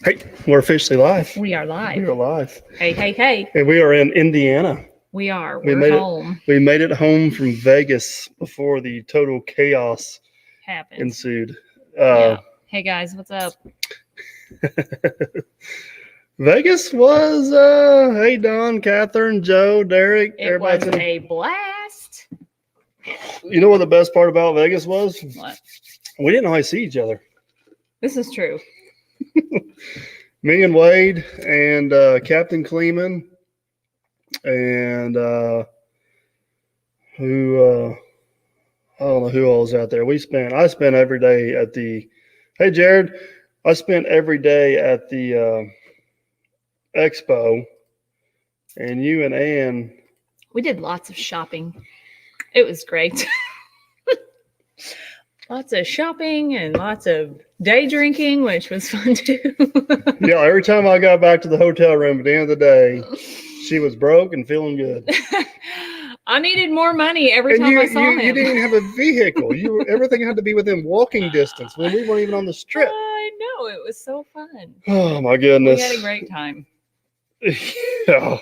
Hey, we're officially live. We are live. We are live. Hey, hey, hey. And we are in Indiana. We are. We We're made home. We made it home from Vegas before the total chaos Happened. ensued. Yeah. Hey, guys, what's up? Vegas was, hey, Don, Catherine, Joe, Derek. It was a blast. You know what the best part about Vegas was? What? We didn't always see each other. This is true. Me and Wade and Captain Kleeman and who I don't know who all was out there. I spent every day at the. Hey Jared, I spent every day at the expo, and you and Ann. We did lots of shopping. It was great. Lots of shopping and lots of day drinking, which was fun too. Yeah, every time I got back to the hotel room at the end of the day, she was broke and feeling good. I needed more money every time I saw him. You didn't even have a vehicle. Everything had to be within walking distance when we weren't even on the strip. I know, it was so fun. Oh my goodness. We had a great time. Yeah.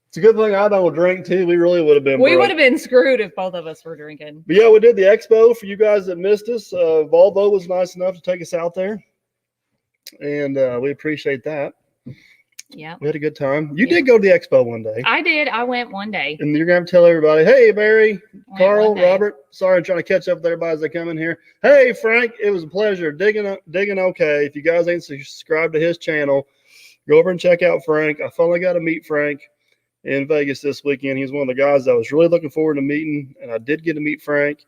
It's a good thing I don't drink too. We really would have been. We would have been screwed if both of us were drinking. But yeah, we did the expo. For you guys that missed us, Volvo was nice enough to take us out there, and we appreciate that. Yeah, we had a good time. You did go to the expo one day. I did. I went one day, and you're gonna tell everybody, "Hey, Barry, Carl, Robert. Sorry, I'm trying to catch up with everybody as they come in here. Hey, Frank, it was a pleasure digging. Okay, if you guys ain't subscribed to his channel, go over and check out Frank. I finally got to meet Frank in Vegas this weekend. He's one of the guys I was really looking forward to meeting, and I did get to meet Frank.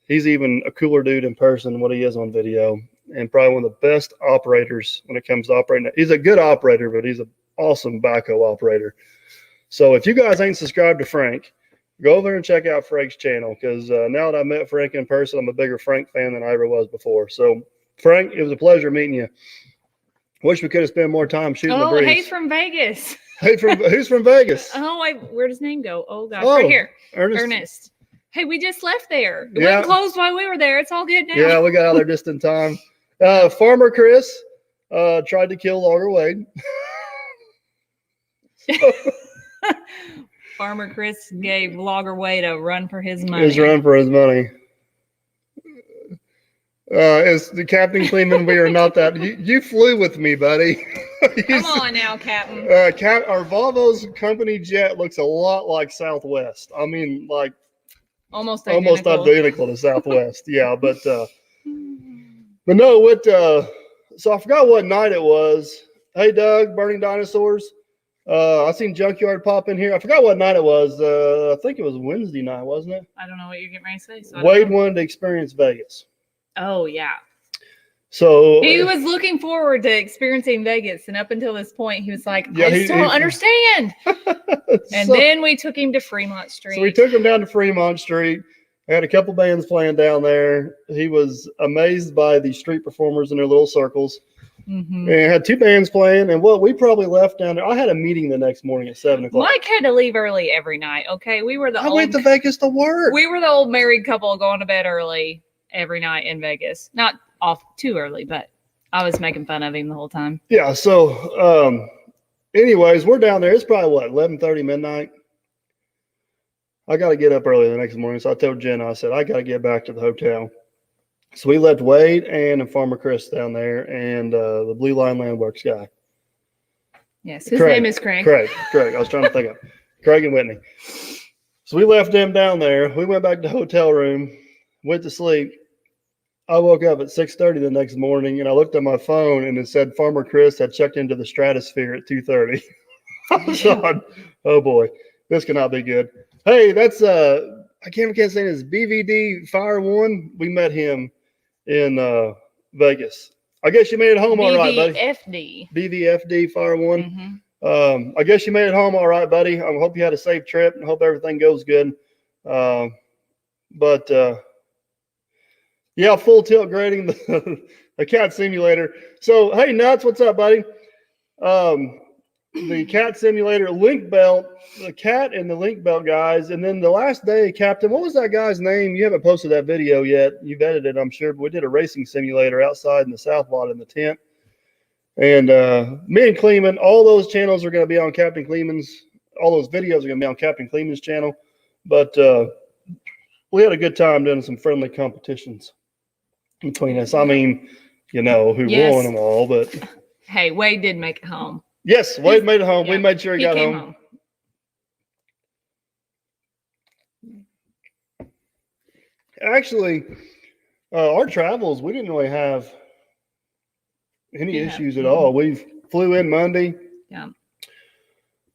He's even a cooler dude in person than what he is on video, and probably one of the best operators when it comes to operating. He's a good operator, but he's an awesome backhoe operator. So if you guys ain't subscribed to Frank, go over and check out Frank's channel, because now that I met Frank in person, I'm a bigger Frank fan than I ever was before. So Frank, it was a pleasure meeting you. Wish we could have spent more time shooting the breeze. Hey, from Vegas. Hey, who's from Vegas? Oh, where'd his name go? Oh, gosh, right here. Ernest. Hey, we just left there. It wasn't closed while we were there. It's all good now. Yeah, we got out there just in time. Farmer Chris tried to kill Logger Wade. Farmer Chris gave Logger Wade a run for his money. As the Captain Kleeman, we are not that. You flew with me, buddy. Come on now, Captain. Our Volvo's company jet looks a lot like Southwest. I mean, like almost identical to Southwest. Yeah, but no. What? So I forgot what night it was. Hey, Doug, Burning Dinosaurs. I seen Junkyard pop in here. I forgot what night it was. I think it was Wednesday night, wasn't it? I don't know what you're getting ready to say. So Wade wanted to experience Vegas. Oh, yeah. So he was looking forward to experiencing Vegas, and up until this point, he was like, I still don't understand. And then we took him to Fremont Street. So we took him down to Fremont Street. I had a couple bands playing down there. He was amazed by the street performers in their little circles. Mm-hmm. And had two bands playing, and we probably left down there. I had a meeting the next morning at 7 o'clock. Mike had to leave early every night. Okay, I went to Vegas to work. We were the old married couple going to bed early every night in Vegas. Not off too early, but I was making fun of him the whole time. Yeah. So, anyways, we're down there. It's probably 11:30 midnight. I got to get up early the next morning, so I told Jenna, I said I got to get back to the hotel. So we left Wade and Farmer Chris down there, and the Blue Line Landworks guy. Yes, his name is Craig. Craig. I was trying to think of Craig and Whitney. So we left them down there. We went back to the hotel room, went to sleep. I woke up at 6:30 the next morning, and I looked at my phone, and it said Farmer Chris had checked into the stratosphere at 2:30. I thought, oh boy, this cannot be good. Hey, that's I can't say his BVD Fire One. We met him in Vegas. I guess you made it home all right, buddy. BVFD Fire One. Mm-hmm. I guess you made it home all right, buddy. I hope you had a safe trip and hope everything goes good. Yeah, full tilt grading the cat simulator. So, hey, Nuts, what's up, buddy? The cat simulator, link belt, the cat and the link belt guys. And then the last day, Captain, what was that guy's name? You haven't posted that video yet. You've edited it, I'm sure. But we did a racing simulator outside in the south lot in the tent. And me and Kleeman, all those channels are going to be on Captain Kleeman's. All those videos are going to be on Captain Kleeman's channel. But we had a good time doing some friendly competitions between us. I mean, you know who won them all, but hey, Wade did make it home. Yes, Wade made it home. We made sure he got home. Actually, our travels, we didn't really have any issues at all. We flew in Monday. Yeah.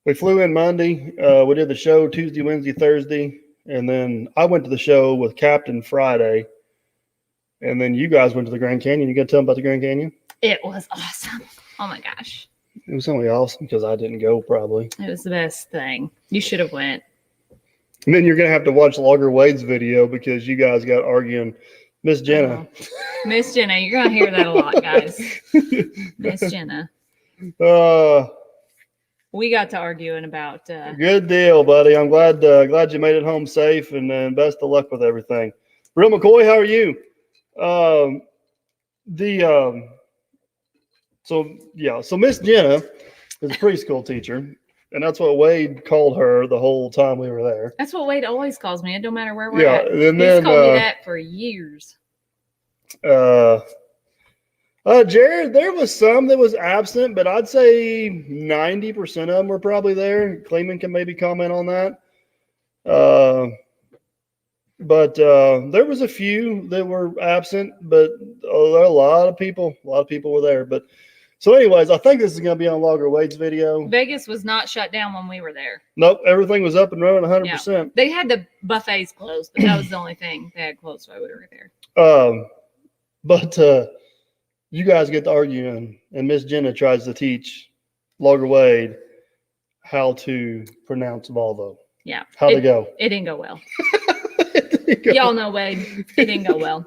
We flew in Monday. We did the show Tuesday, Wednesday, Thursday. And then I went to the show with Captain Friday. And then you guys went to the Grand Canyon. You got to tell them about the Grand Canyon? It was awesome. Oh, my gosh. It was only awesome because I didn't go, probably. It was the best thing. You should have went. And then you're going to have to watch Logger Wade's video because you guys got arguing. Miss Jenna. Miss Jenna. You're going to hear that a lot, guys. Miss Jenna. We got to arguing about. Good deal, buddy. I'm glad you made it home safe, and best of luck with everything. Real McCoy, how are you? So Miss Jenna is a preschool teacher, and that's what Wade called her the whole time we were there. That's what Wade always calls me. It don't matter where we're at. And He's called me that for years. Jared, there was some that was absent, but I'd say 90% of them were probably there. Clayman can maybe comment on that. But there was a few that were absent, but there are a lot of people were there. But so anyways, I think this is going to be on Logger Wade's video. Vegas was not shut down when we were there. Nope. Everything was up and running 100%. Yeah. They had the buffets closed, but that was the only thing they had closed while we were there. But you guys get to arguing, and Miss Jenna tries to teach Logger Wade how to pronounce Volvo. Yeah. How'd it go? It didn't go well. Y'all know Wade. It didn't go well.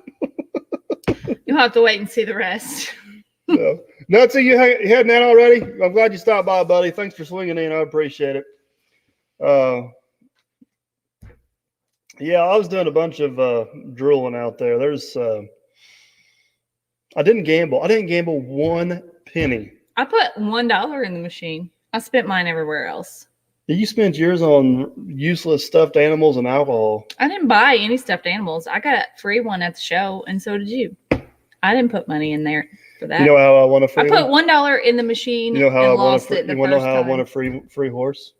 You'll have to wait and see the rest. So, Nutsy, you heading out already? I'm glad you stopped by, buddy. Thanks for swinging in. I appreciate it. Yeah, I was doing a bunch of drooling out there. I didn't gamble. I didn't gamble one penny. I put $1 in the machine. I spent mine everywhere else. You spent yours on useless stuffed animals and alcohol. I didn't buy any stuffed animals. I got a free one at the show, and so did you. I didn't put money in there for that. You know how I want a free I put $1 in the machine and lost it the first time. You want to know how I want a free horse?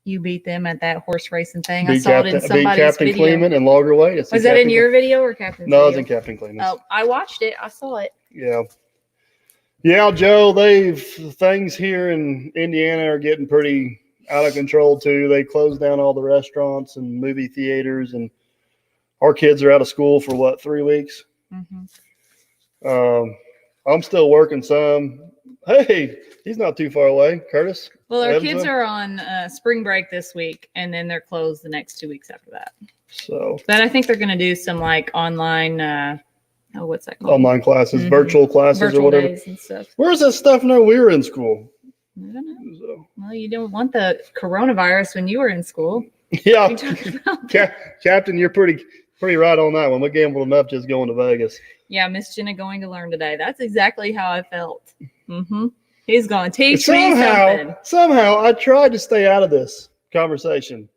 You beat them at that horse racing thing. I saw it in somebody's Captain video. Kleeman and Logger Wade. Was that in your video or Captain's video? No, it was video? in Captain Kleeman's. Oh, I watched it. I saw it. Yeah. Yeah, Joe, things here in Indiana are getting pretty out of control too. They closed down all the restaurants and movie theaters, and our kids are out of school for 3 weeks? Mm-hmm. I'm still working some. Hey, he's not too far away, Curtis. Well, our kids are on spring break this week, and then they're closed the next 2 weeks after that. So, but I think they're going to do some like online. What's that called? Online classes, virtual classes, virtual or whatever. Days and stuff. Where's that stuff now? We were in school. I don't know. So. Well, you didn't want the coronavirus when you were in school. Yeah, Captain, you're pretty right on that one. We gambled enough just going to Vegas. Yeah, Miss Jenna going to learn today. That's exactly how I felt. Mm-hmm. He's going to teach me something. Somehow, I tried to stay out of this conversation.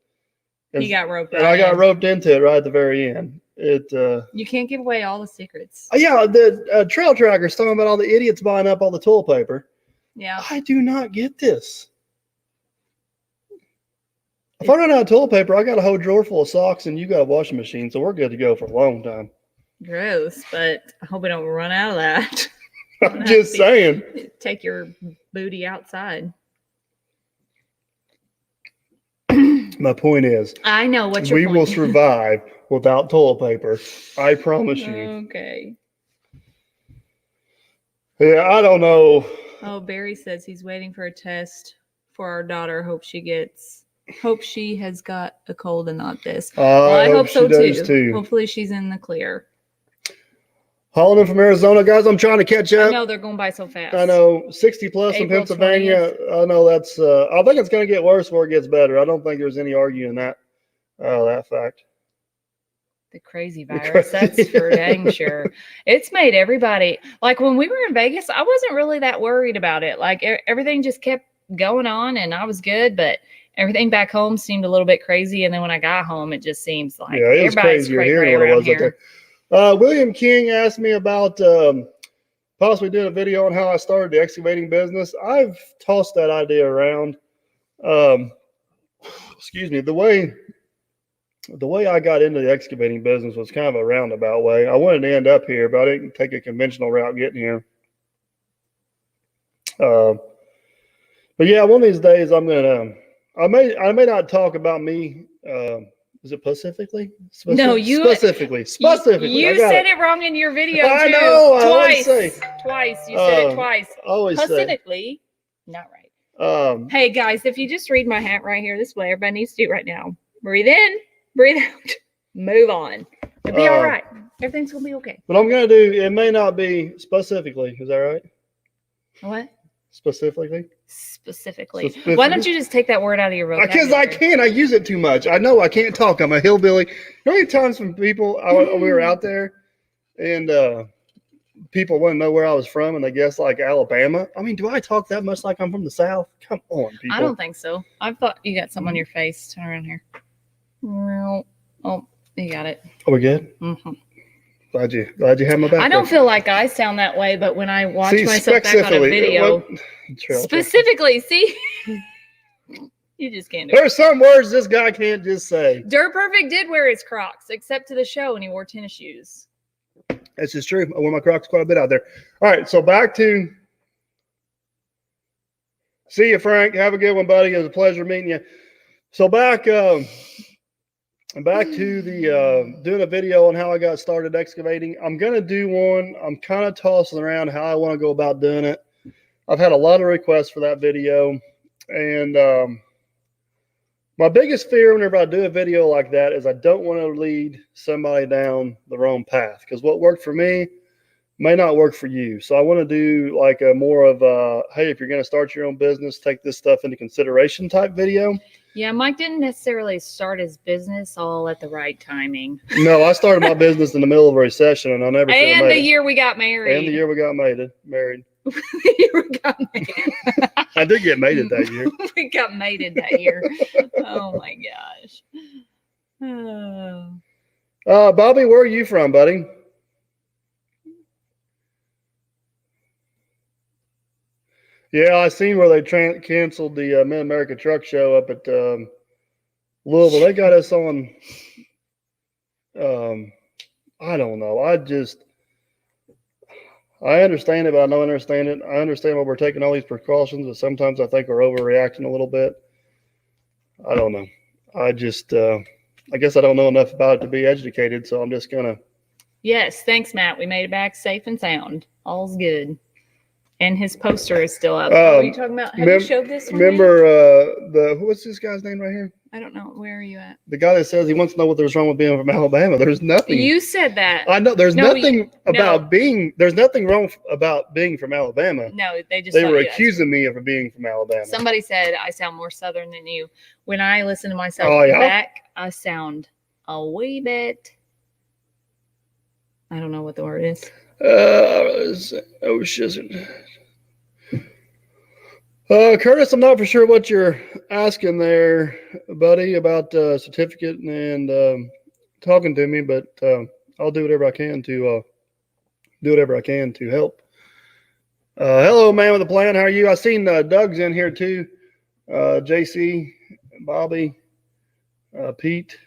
He got roped in. And I got roped into it right at the very end. You can't give away all the secrets. Yeah, the trail tracker's talking about all the idiots buying up all the toilet paper. Yeah. I do not get this. If I run out of toilet paper, I got a whole drawer full of socks, and you got a washing machine, so we're good to go for a long time. Gross, but I hope we don't run out of that. I'm just saying. Take your booty outside. My point is, I know what your point is. We will survive without toilet paper. I promise you. Okay. Yeah, I don't know. Oh, Barry says he's waiting for a test for our daughter. Hope she has got a cold and not this. Well, I hope so too. Hopefully she's in the clear. Calling in from Arizona, guys. I'm trying to catch up. I know they're going by so fast. I know 60 plus in Pennsylvania. 20th. I know that's. I think it's going to get worse before it gets better. I don't think there's any arguing that fact. The crazy virus. That's for dang sure. It's made everybody, like when we were in Vegas, I wasn't really that worried about it. Like everything just kept going on and I was good, but everything back home seemed a little bit crazy. And then when I got home, it just seems like it was crazier here than what it was out there. William King asked me about possibly doing a video on how I started the excavating business. I've tossed that idea around. Excuse me. The way I got into the excavating business was kind of a roundabout way. I wanted to end up here, but I didn't take a conventional route getting here. But yeah, one of these days I may not talk about me. Is it specifically? No, specifically. You said it wrong in your video. I too. know. Twice. You said it twice. Always specifically, not right. Hey guys, if you just read my hat right here, this is what everybody needs to do right now. Breathe in. Breathe out. Move on. It'll be all right. Everything's gonna be okay. But I'm gonna do. It may not be specifically. Is that right? What? Specifically. Why don't you just take that word out of your vocabulary? Because I can't. I use it too much. I know I can't talk. I'm a hillbilly. How many times when people we were out there and people want to know where I was from and they guess like Alabama. I mean, do I talk that much like I'm from the South? Come on, people. I don't think so. I thought you got something on your face. Turn around here. Oh, you got it. Are we good? Mm-hmm. Glad you have my back. I don't feel like I sound that way, but when I watch myself back on a video, specifically, see, you just can't do it. There's some words this guy can't just say. Dirt Perfect did wear his Crocs, except to the show, and he wore tennis shoes. That's just true. I wear my Crocs quite a bit out there. All right, so back to. See you, Frank. Have a good one, buddy. It was a pleasure meeting you. So back to the doing a video on how I got started excavating. I'm going to do one. I'm kind of tossing around how I want to go about doing it. I've had a lot of requests for that video. And my biggest fear whenever I do a video like that is I don't want to lead somebody down the wrong path. Because what worked for me may not work for you. So I want to do like a more of a, hey, if you're going to start your own business, take this stuff into consideration type video. Yeah, Mike didn't necessarily start his business all at the right timing. No, I started my business in the middle of a recession, and I never. And the year we got married. And the year we got married. The year we got married. I did get mated that year. We got mated that year. Oh my gosh. Oh. Bobby, where are you from, buddy? Yeah, I seen where they canceled the Mid-America Truck Show up at Louisville. They got us on. I don't know. I understand it, but I don't understand it. I understand why we're taking all these precautions, but sometimes I think we're overreacting a little bit. I don't know. I guess I don't know enough about it to be educated, so I'm just gonna. Yes, thanks, Matt. We made it back safe and sound. All's good. And his poster is still up. What are you talking about? Have you showed this one? Remember what's this guy's name right here? I don't know. Where are you at? The guy that says he wants to know what there's wrong with being from Alabama. There's nothing. You said that. I know. There's nothing about being. There's nothing wrong about being from Alabama. No, they were accusing me of being from Alabama. Somebody said I sound more Southern than you. When I listen to myself back, I sound a wee bit. I don't know what the word is. Curtis, I'm not for sure what you're asking there, buddy, about certificate and talking to me, but I'll do whatever I can to help. Hello, man with a plan. How are you? I seen Doug's in here too. JC, Bobby, Pete.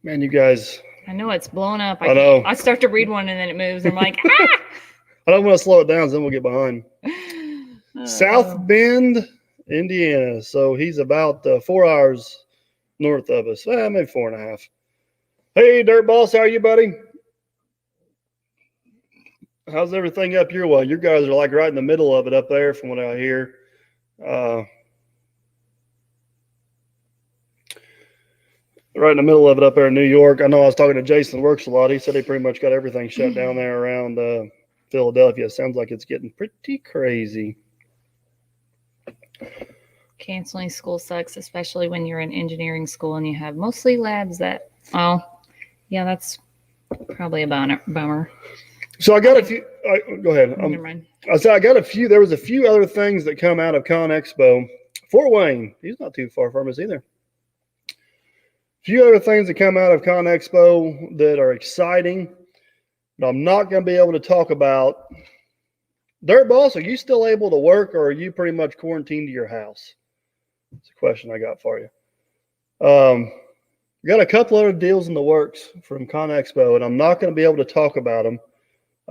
Man, you guys. I know it's blown up. I know. I start to read one and then it moves. I'm like, ah! I don't want to slow it down, so then we'll get behind. South Bend, Indiana. So he's about 4 hours north of us. Maybe 4.5. Hey, Dirt Boss, how are you, buddy? How's everything up your way? You guys are like right in the middle of it up there from what I hear. Right in the middle of it up there in New York. I know I was talking to Jason that works a lot. He said he pretty much got everything shut down there around Philadelphia. It sounds like it's getting pretty crazy. Canceling school sucks, especially when you're in engineering school and you have mostly labs that, well, Yeah, that's probably a bummer. So I got a few. Go ahead. Never mind. I got a few. There was a few other things that come out of ConExpo. Fort Wayne, he's not too far from us either. A few other things that come out of ConExpo that are exciting, but I'm not going to be able to talk about. Dirt Boss, are you still able to work, or are you pretty much quarantined to your house? That's a question I got for you. Got a couple other deals in the works from ConExpo, and I'm not going to be able to talk about them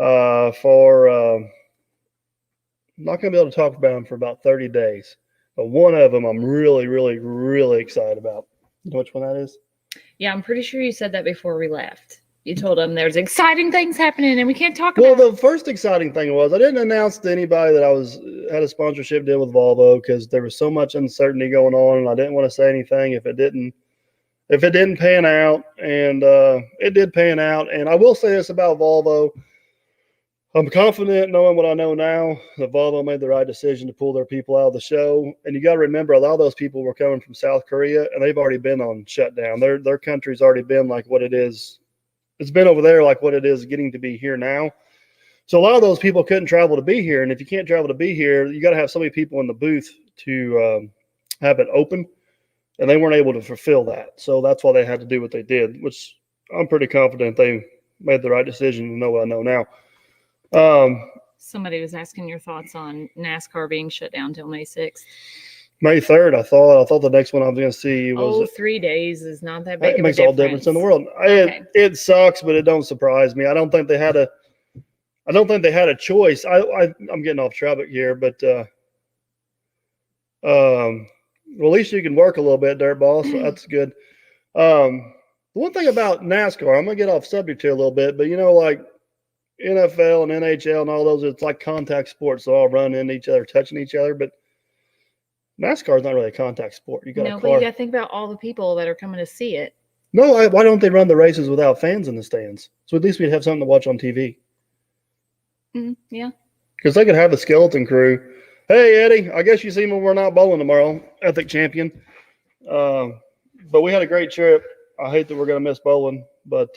I'm not going to be able to talk about them for about 30 days. But one of them I'm really, really, really excited about. You know which one that is? Yeah, I'm pretty sure you said that before we left. You told them there's exciting things happening and we can't talk about it. Well, the first exciting thing was I didn't announce to anybody that I had a sponsorship deal with Volvo because there was so much uncertainty going on, and I didn't want to say anything if it didn't pan out, and it did pan out. And I will say this about Volvo. I'm confident, knowing what I know now, that Volvo made the right decision to pull their people out of the show. And you got to remember, a lot of those people were coming from South Korea, and they've already been on shutdown. Their country's already been like what it is. It's been over there like what it is getting to be here now. So a lot of those people couldn't travel to be here. And if you can't travel to be here, you got to have so many people in the booth to have it open. And they weren't able to fulfill that. So that's why they had to do what they did, which I'm pretty confident they made the right decision to know what I know now. Somebody was asking your thoughts on NASCAR being shut down till May 6th. May 3rd, I thought the next one I was going to see was 3 days is not that big. It makes all difference in the world. Okay. It sucks, but it don't surprise me. I don't think they had a choice. I'm getting off topic here, but well, at least you can work a little bit, Dirt Boss. So that's good. The one thing about NASCAR, I'm gonna get off subject here a little bit, but like NFL and NHL and all those, it's like contact sports. So all run into each other, touching each other. But NASCAR is not really a contact sport. But you got to think about all the people that are coming to see it. No, why don't they run the races without fans in the stands? So at least we'd have something to watch on TV. Yeah. Because they could have the skeleton crew. Hey, Eddie, I guess you see me when we're not bowling tomorrow. Ethic champion. But we had a great trip. I hate that we're going to miss bowling, but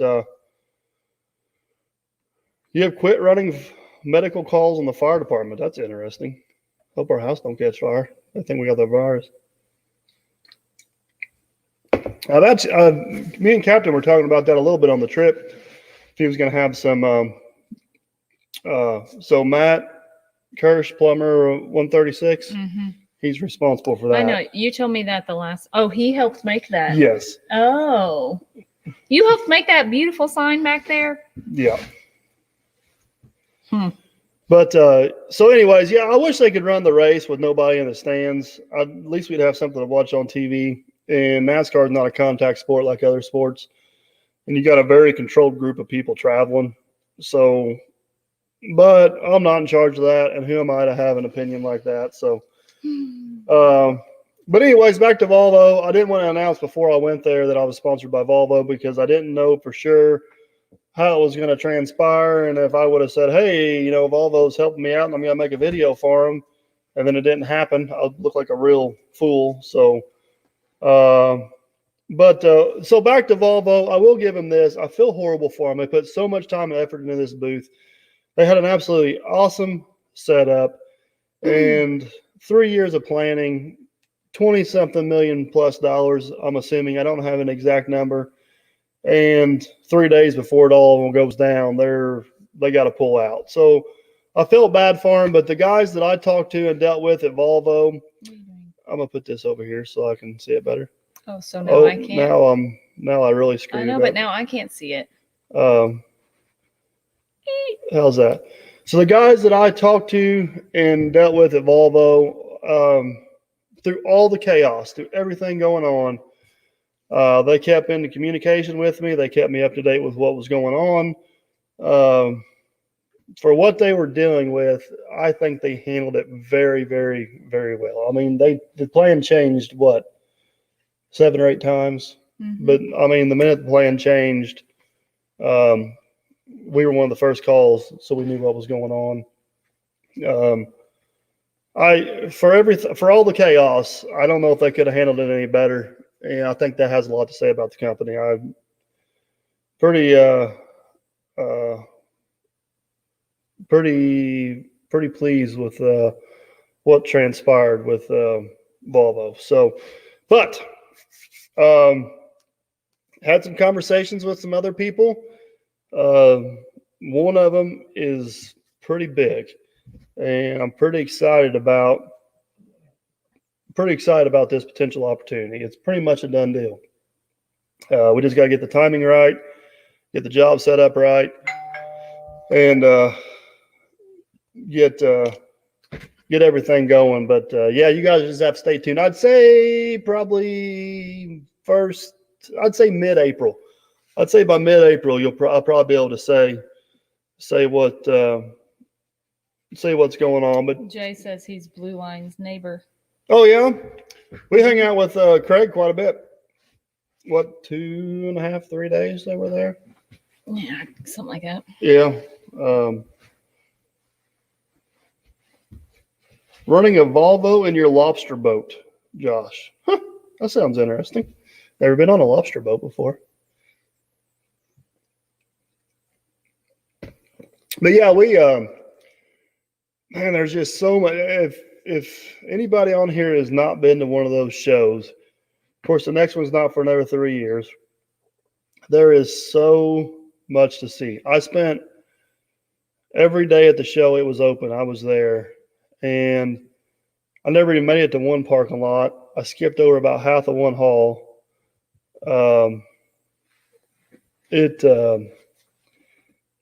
you have quit running medical calls on the fire department. That's interesting. Hope our house don't catch fire. I think we got the virus. Me and Captain were talking about that a little bit on the trip. He was going to have some. So Matt Kirsch, plumber 136. Mm-hmm. He's responsible for that. I know. You told me that the last. Oh, he helped make that. Yes. Oh, you helped make that beautiful sign back there. Yeah. But so anyways, yeah, I wish they could run the race with nobody in the stands. At least we'd have something to watch on TV. And NASCAR is not a contact sport like other sports. And you got a very controlled group of people traveling. So, but I'm not in charge of that. And who am I to have an opinion like that? So, but anyways, back to Volvo. I didn't want to announce before I went there that I was sponsored by Volvo because I didn't know for sure how it was going to transpire. And if I would have said, hey, Volvo's helping me out and I'm going to make a video for them, and then it didn't happen, I'd look like a real fool. So, so back to Volvo, I will give them this. I feel horrible for them. They put so much time and effort into this booth. They had an absolutely awesome setup and 3 years of planning, 20-something million plus dollars, I'm assuming. I don't have an exact number. And 3 days before it all goes down, they got to pull out. So I felt bad for them, but the guys that I talked to and dealt with at Volvo, I'm gonna put this over here so I can see it better. Oh, so now I can't. Now I really screwed. I know, but now I can't see it. How's that? So the guys that I talked to and dealt with at Volvo, through all the chaos, through everything going on, they kept in communication with me. They kept me up to date with what was going on. For what they were dealing with, I think they handled it very, very, very well. I mean, the plan changed, 7 or 8 times? Mm-hmm. But, I mean, the minute the plan changed, we were one of the first calls, so we knew what was going on. For all the chaos, I don't know if they could have handled it any better. And I think that has a lot to say about the company. I pretty pretty pleased with what transpired with Volvo. So, but had some conversations with some other people. One of them is pretty big, and I'm pretty excited about this potential opportunity. It's pretty much a done deal. We just got to get the timing right, get the job set up right, and get everything going. But yeah, you guys just have to stay tuned. I'd say probably mid-April. I'd say by mid-April, I'll probably be able to say what's going on. But Jay says he's Blue Line's neighbor. Oh yeah, we hang out with Craig quite a bit. What, 2.5, 3 days they were there? Yeah, something like that. Yeah. Running a Volvo in your lobster boat, Josh. Huh, that sounds interesting. Never been on a lobster boat before. But yeah, we man, there's just so much. If anybody on here has not been to one of those shows, of course, the next one's not for another 3 years. There is so much to see. I spent every day at the show it was open. I was there, and I never even made it to one parking lot. I skipped over about half of one hall.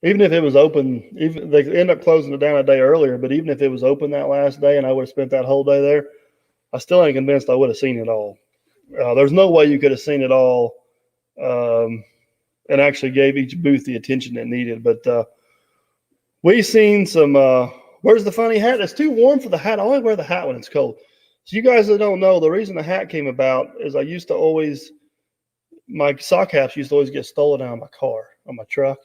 Even if it was open, even they end up closing it down a day earlier, but even if it was open that last day and I would have spent that whole day there, I still ain't convinced I would have seen it all. There's no way you could have seen it all and actually gave each booth the attention it needed. But we seen some, where's the funny hat? It's too warm for the hat. I only wear the hat when it's cold. So you guys that don't know, the reason the hat came about is I used to always, my sock hats used to always get stolen out of my car, on my truck.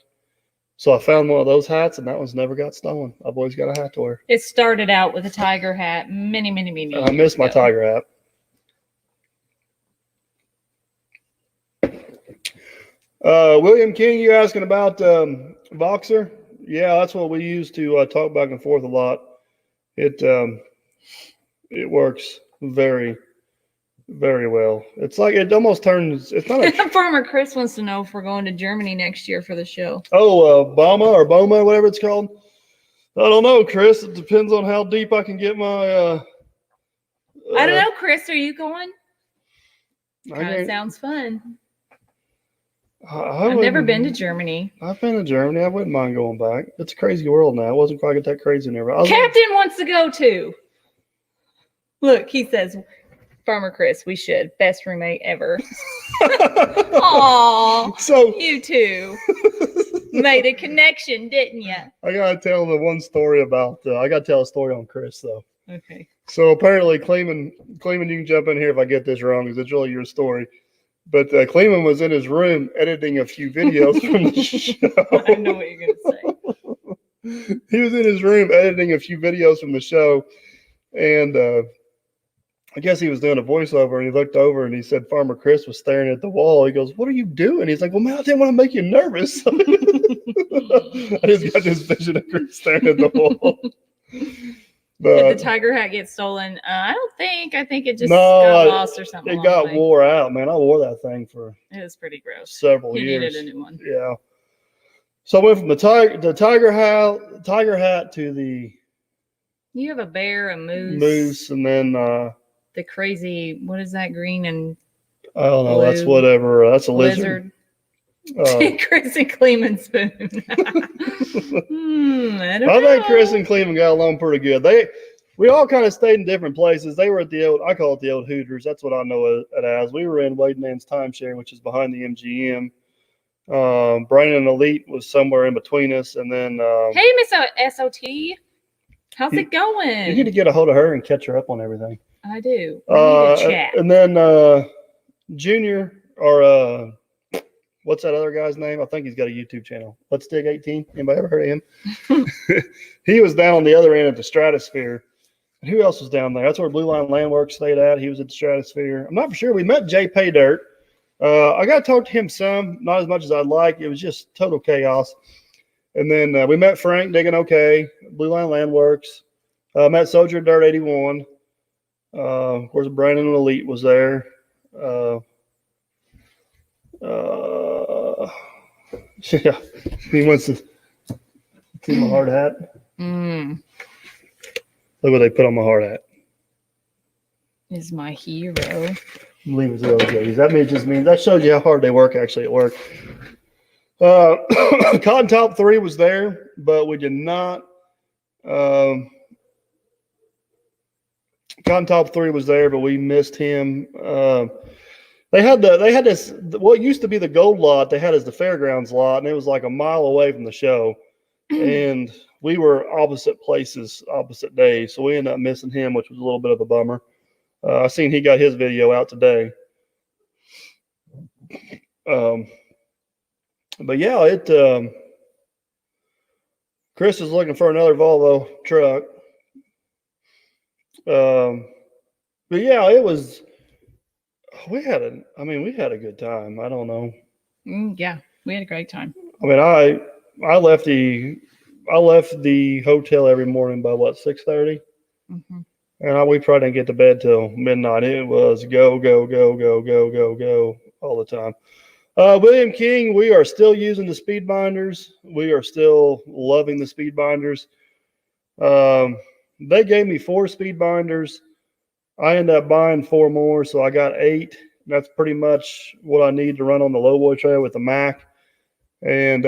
So I found one of those hats, and that one's never got stolen. I've always got a hat to wear. It started out with a tiger hat many I miss my tiger hat. William King, you asking about Voxer? Yeah, that's what we use to talk back and forth a lot. It works very, very well. It's like it almost turns. It's not. Farmer Chris wants to know if we're going to Germany next year for the show. Oh, Boma, whatever it's called. I don't know, Chris. It depends on how deep I can get my. I don't know, Chris. Are you going? Kind of sounds fun. I've never been to Germany. I've been to Germany. I wouldn't mind going back. It's a crazy world now. It wasn't quite that crazy never. Captain wants to go too. Look, he says, Farmer Chris, we should. Best roommate ever. Aw, so you two made a connection, didn't you? I gotta tell the one story about. I gotta tell a story on Chris though. Okay. So apparently, Cleveland, you can jump in here if I get this wrong, because it's really your story. But Cleveland was in his room editing a few videos from the show. I know what you're gonna say. He was in his room editing a few videos from the show, and I guess he was doing a voiceover, and he looked over and he said Farmer Chris was staring at the wall. He goes, "What are you doing?" He's like, "Well, man, I didn't want to make you nervous." I just got this vision of Chris staring at the wall. But did the tiger hat get stolen? I don't think. I think it just got lost or something. It got wore out, man. I wore that thing for it was pretty gross. Several years. He needed a new one. Yeah. So I went from the tiger hat to the. You have a bear, a moose, and then the crazy. What is that? Green and. I don't know. That's whatever. That's a lizard. Chris and Cleveland spoon. I think Chris and Cleveland got along pretty good. We all kind of stayed in different places. They were at I call it the old Hooters. That's what I know it as. We were in Wade Man's Timeshare, which is behind the MGM. Brandon Elite was somewhere in between us, and then hey, Miss SOT, how's it going? You need to get a hold of her and catch her up on everything. I do. We need to chat. And then Junior or what's that other guy's name? I think he's got a YouTube channel. Let's Dig 18. Anybody ever heard of him? He was down on the other end of the Stratosphere. And who else was down there? That's where Blue Line Landworks stayed at. He was at the Stratosphere. I'm not for sure. We met Jay Paydirt. I got to talk to him some, not as much as I'd like. It was just total chaos. And then we met Frank digging okay, Blue Line Landworks. Met Soldier Dirt 81. Of course, Brandon Elite was there. Yeah, he wants to see my hard hat. Mm. Look what they put on my hard hat. Is my hero. Leave it to those ladies. That means that shows you how hard they work actually at work. Cotton Top 3 was there, but we did not. Cotton Top 3 was there, but we missed him. They had this what used to be the gold lot. They had as the fairgrounds lot, and it was like a mile away from the show. And we were opposite places, opposite days, so we ended up missing him, which was a little bit of a bummer. I seen he got his video out today. But yeah, Chris is looking for another Volvo truck. But yeah, it was. We had a good time. I don't know. Yeah, we had a great time. I mean, I left the hotel every morning by what 6:30, and we probably didn't get to bed till midnight. It was go go go go go go go all the time. William King, we are still using the speed binders. We are still loving the speed binders. They gave me 4 speed binders. I ended up buying 4 more, so I got 8. That's pretty much what I need to run on the lowboy trail with the Mac. And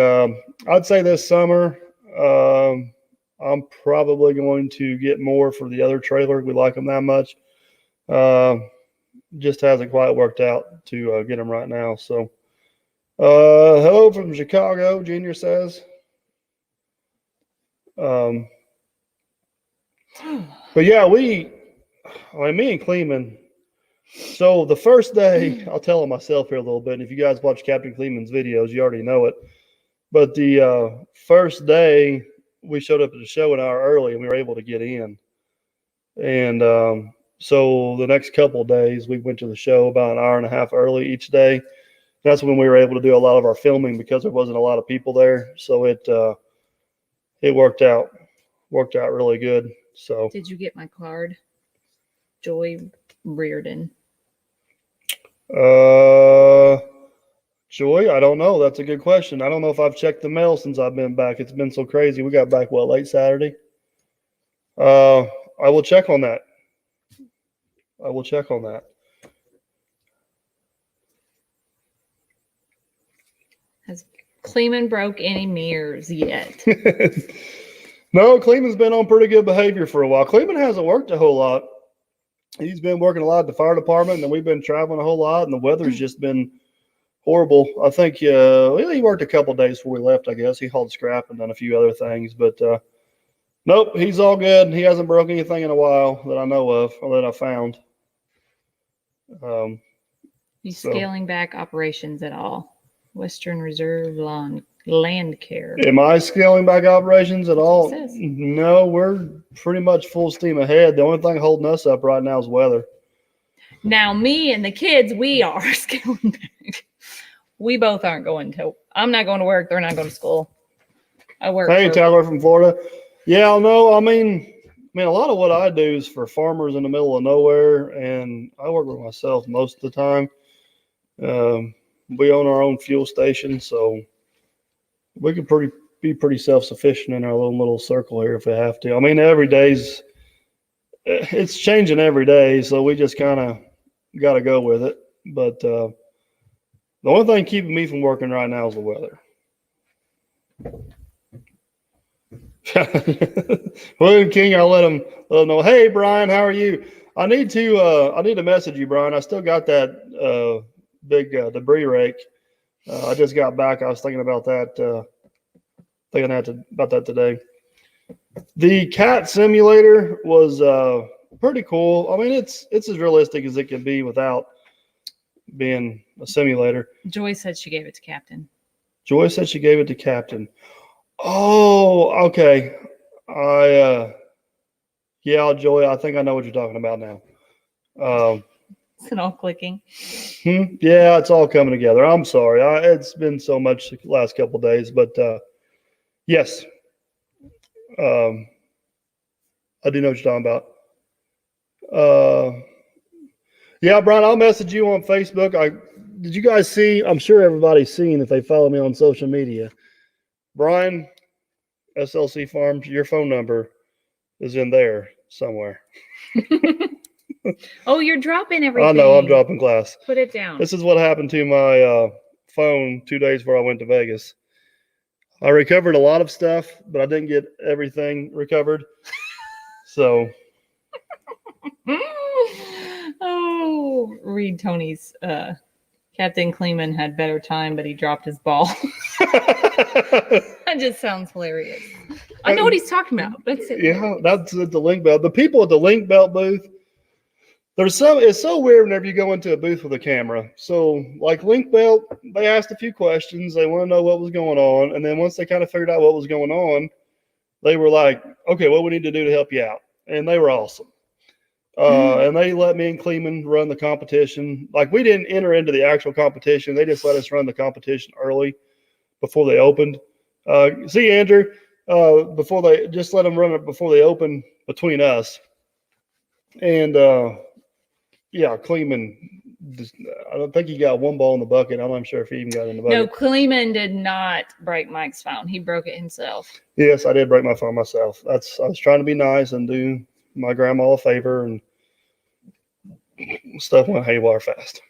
I'd say this summer, I'm probably going to get more for the other trailer. We like them that much. Just hasn't quite worked out to get them right now. So, hello from Chicago, Junior says. But yeah, me and Kleeman. So the first day, I'll tell it myself here a little bit. And if you guys watch Captain Kleeman's videos, you already know it. But the first day, we showed up at the show an hour early, and we were able to get in. And so the next couple of days, we went to the show about an hour and a half early each day. That's when we were able to do a lot of our filming because there wasn't a lot of people there. So it worked out really good. So did you get my card? Joy Reardon. Joy, I don't know. That's a good question. I don't know if I've checked the mail since I've been back. It's been so crazy. We got back late Saturday. I will check on that. Has Kleeman broke any mirrors yet? No, Kleeman's been on pretty good behavior for a while. Kleeman hasn't worked a whole lot. He's been working a lot at the fire department, and we've been traveling a whole lot, and the weather's just been horrible. I think he worked a couple of days before we left, I guess. He hauled scrap and done a few other things, but nope, he's all good. He hasn't broke anything in a while that I know of or that I found. He's scaling back operations at all? Western Reserve Land Care. Am I scaling back operations at all? No, we're pretty much full steam ahead. The only thing holding us up right now is weather. Now, me and the kids, we are scaling back. We both aren't going to. I'm not going to work. They're not going to school. I work. Hey, Tyler from Florida. Yeah, no, I mean, a lot of what I do is for farmers in the middle of nowhere, and I work with myself most of the time. We own our own fuel station, so we can be pretty self-sufficient in our little circle here if we have to. I mean, it's changing every day, so we just kind of got to go with it. But the only thing keeping me from working right now is the weather. William King, I'll let him know. Hey, Brian, how are you? I need to message you, Brian. I still got that big debris rake. I just got back. I was thinking about that. About that today. The cat simulator was pretty cool. I mean, it's as realistic as it can be without being a simulator. Joy said she gave it to Captain. Oh, okay. Yeah, Joy, I think I know what you're talking about now. Is it all clicking? Yeah, it's all coming together. I'm sorry. It's been so much the last couple of days, but yes, I do know what you're talking about. Yeah, Brian, I'll message you on Facebook. Did you guys see? I'm sure everybody's seen if they follow me on social media. Brian, SLC Farms, your phone number is in there somewhere. Oh, you're dropping everything. I know, I'm dropping glass. Put it down. This is what happened to my phone 2 days before I went to Vegas. I recovered a lot of stuff, but I didn't get everything recovered. So. Oh, read Tony's. Captain Kleeman had better time, but he dropped his ball. That just sounds hilarious. I know what he's talking about. That's it. Yeah, that's at the Link Belt. The people at the Link Belt booth, it's so weird whenever you go into a booth with a camera. So, like Link Belt, they asked a few questions. They want to know what was going on. And then once they kind of figured out what was going on, they were like, okay, what we need to do to help you out. And they were awesome. And they let me and Kleeman run the competition. Like, we didn't enter into the actual competition. They just let us run the competition early before they opened. See, Andrew, before they just let them run it before they opened between us. And, yeah, Kleeman, I don't think he got one ball in the bucket. I'm not sure if he even got in the bucket. No, Kleeman did not break Mike's phone. He broke it himself. Yes, I did break my phone myself. I was trying to be nice and do my grandma a favor, and stuff went haywire fast.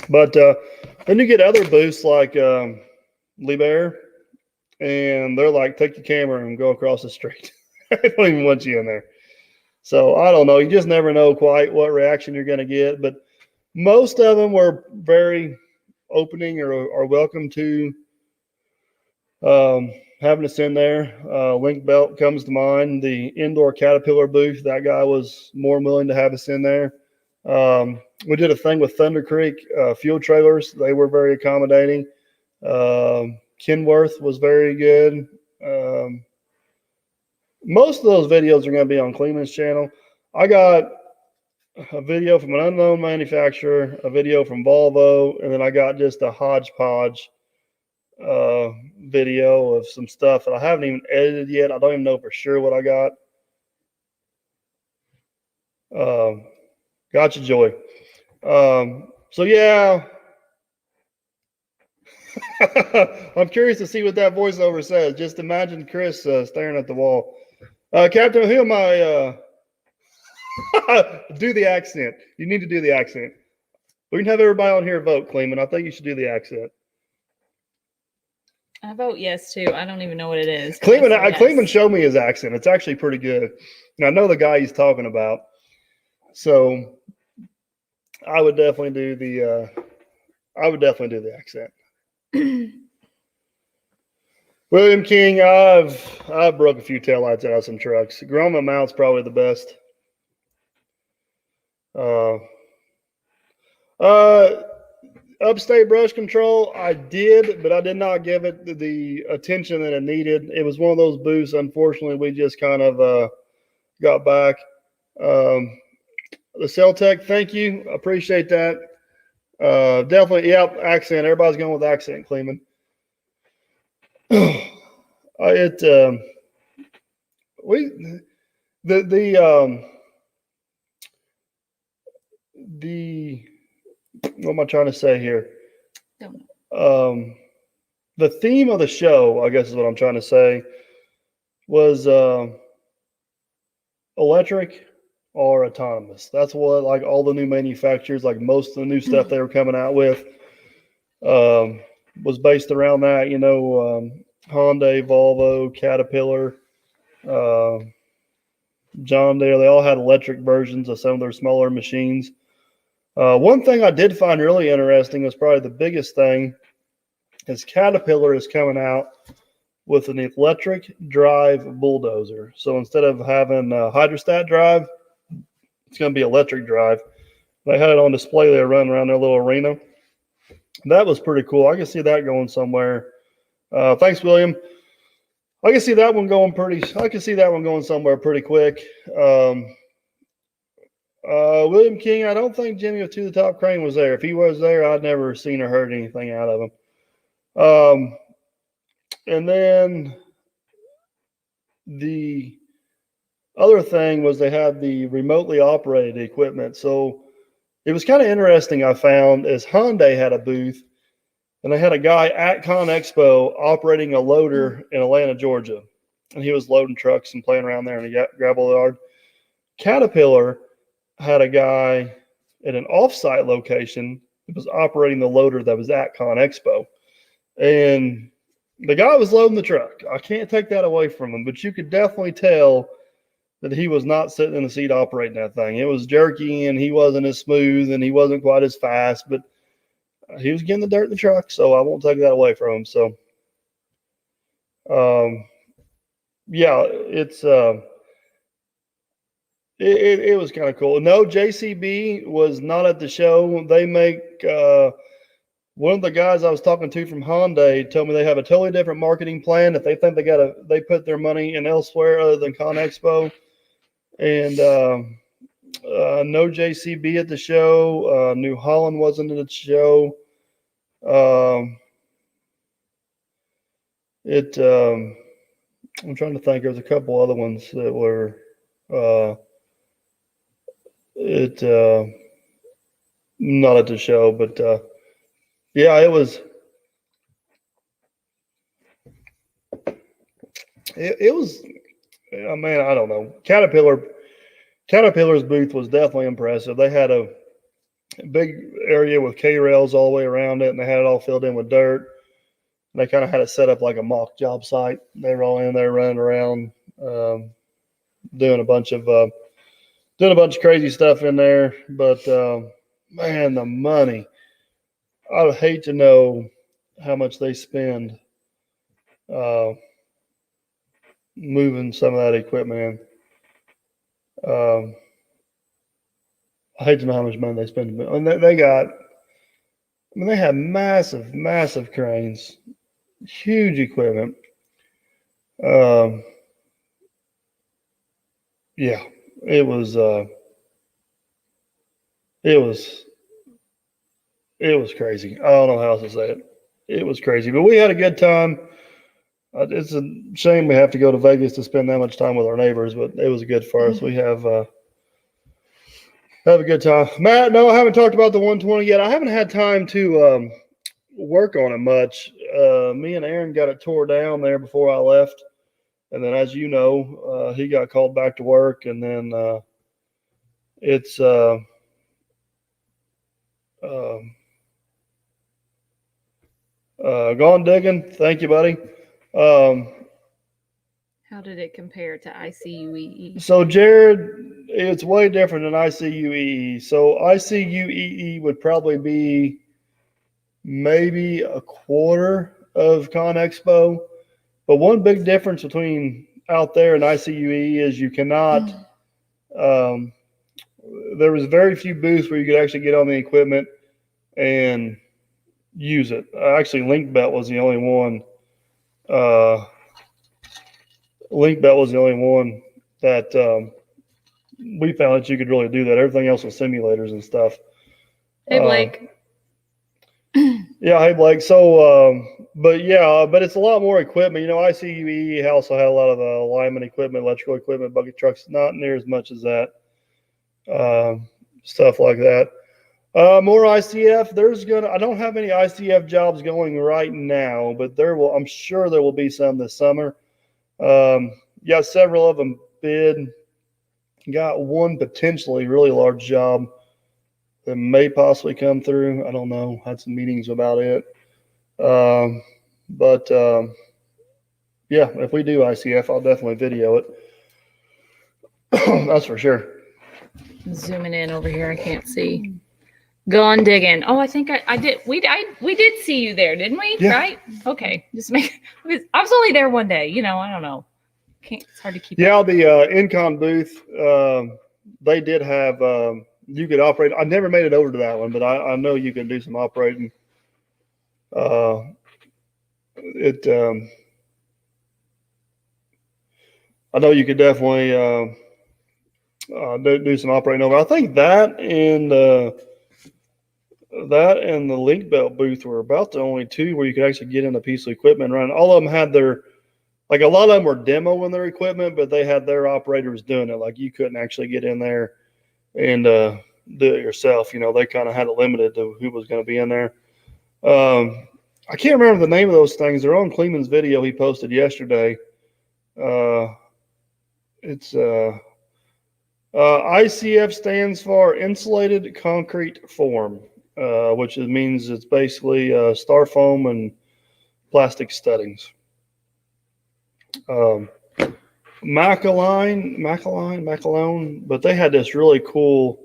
But then you get other booths like Liebherr, and they're like, take the camera and go across the street. They don't even want you in there. So I don't know. You just never know quite what reaction you're going to get. But most of them were very opening or welcome to having us in there. Link Belt comes to mind. The indoor Caterpillar booth, that guy was more than willing to have us in there. We did a thing with Thunder Creek fuel trailers. They were very accommodating. Kenworth was very good. Most of those videos are going to be on Kleeman's channel. I got a video from an unknown manufacturer, a video from Volvo, and then I got just a hodgepodge video of some stuff that I haven't even edited yet. I don't even know for sure what I got. Gotcha, Joy. So yeah, I'm curious to see what that voiceover says. Just imagine Chris staring at the wall. Captain, who am I? Do the accent. You need to do the accent. We can have everybody on here vote, Kleeman. I think you should do the accent. I vote yes too. I don't even know what it is. Kleeman showed me his accent. It's actually pretty good. And I know the guy he's talking about. So I would definitely do the accent. William King, I've broke a few taillights out of some trucks. Groma mount's probably the best. Upstate brush control, I did, but I did not give it the attention that it needed. It was one of those booths, unfortunately, we just kind of got back. The Celtec, thank you. I appreciate that. Definitely, yep, accent. Everybody's going with accent, Kleeman. What am I trying to say here? Don't know. The theme of the show, I guess is what I'm trying to say, was electric or autonomous. That's what, like, all the new manufacturers, like most of the new stuff they were coming out with, was based around that. You know, Hyundai, Volvo, Caterpillar, John Deere, they all had electric versions of some of their smaller machines. One thing I did find really interesting was probably the biggest thing is Caterpillar is coming out with an electric drive bulldozer. So instead of having a hydrostat drive, it's going to be electric drive. They had it on display there running around their little arena. That was pretty cool. I can see that going somewhere. Thanks, William. I can see that one going somewhere pretty quick. William King, I don't think Jimmy with To the Top Crane was there. If he was there, I'd never seen or heard anything out of him. And then the other thing was they had the remotely operated equipment. So it was kind of interesting, I found, as Hyundai had a booth, and they had a guy at ConExpo operating a loader in Atlanta, Georgia. And he was loading trucks and playing around there in a gravel yard. Caterpillar had a guy at an offsite location that was operating the loader that was at ConExpo. And the guy was loading the truck. I can't take that away from him, but you could definitely tell that he was not sitting in the seat operating that thing. It was jerky and he wasn't as smooth and he wasn't quite as fast, but he was getting the dirt in the truck, so I won't take that away from him. So, yeah, it was kind of cool. No, JCB was not at the show. They make one of the guys I was talking to from Hyundai told me they have a totally different marketing plan. If they think they put their money in elsewhere other than ConExpo, and no JCB at the show. New Holland wasn't at the show. I'm trying to think. There's a couple other ones that were not at the show, but yeah, it was. It was. I mean, I don't know. Caterpillar's booth was definitely impressive. They had a big area with K rails all the way around it, and they had it all filled in with dirt. And they kind of had it set up like a mock job site. They were all in there running around, doing a bunch of crazy stuff in there. But man, the money! I would hate to know how much they spend moving some of that equipment in. I hate to know how much money they spend. And they had massive, massive cranes, huge equipment. Yeah, it was crazy. I don't know how else to say it. It was crazy, but we had a good time. It's a shame we have to go to Vegas to spend that much time with our neighbors, but it was good for us. We have a good time. Matt, no, I haven't talked about the 120 yet. I haven't had time to work on it much. Me and Aaron got it tore down there before I left. And then, as you know, he got called back to work. And then it's gone digging. Thank you, buddy. How did it compare to ICUEE? So, Jared, it's way different than ICUEE. So, ICUEE would probably be maybe a quarter of ConExpo. But one big difference between out there and ICUE is you cannot. There was very few booths where you could actually get on the equipment and use it. Actually, LinkBelt was the only one. LinkBelt was the only one that we found that you could really do that. Everything else was simulators and stuff. Hey, Blake. Yeah, hey, Blake. So, but it's a lot more equipment. You know, ICUE also had a lot of alignment equipment, electrical equipment, bucket trucks, not near as much as that. Stuff like that. More ICF. I don't have any ICF jobs going right now, but I'm sure there will be some this summer. Got several of them bid. Got one potentially really large job that may possibly come through. I don't know. Had some meetings about it. But yeah, if we do ICF, I'll definitely video it. That's for sure. Zooming in over here, I can't see. Gone digging. Oh, I think I did. We did see you there, didn't we? Yeah. Right? Okay. I was only there one day. You know, I don't know. It's hard to keep. Yeah, up. The Incon booth. They did have. You could operate. I never made it over to that one, but I know you can do some operating. I know you could definitely do some operating over. I think that and the link belt booth were about the only two where you could actually get in a piece of equipment and run. All of them had their, like a lot of them were demoing their equipment, but they had their operators doing it. Like you couldn't actually get in there and do it yourself. You know, they kind of had it limited to who was going to be in there. I can't remember the name of those things. They're on Kleeman's video he posted yesterday. It's ICF stands for insulated concrete form, which means it's basically styrofoam and plastic studdings. Macalone, but they had this really cool.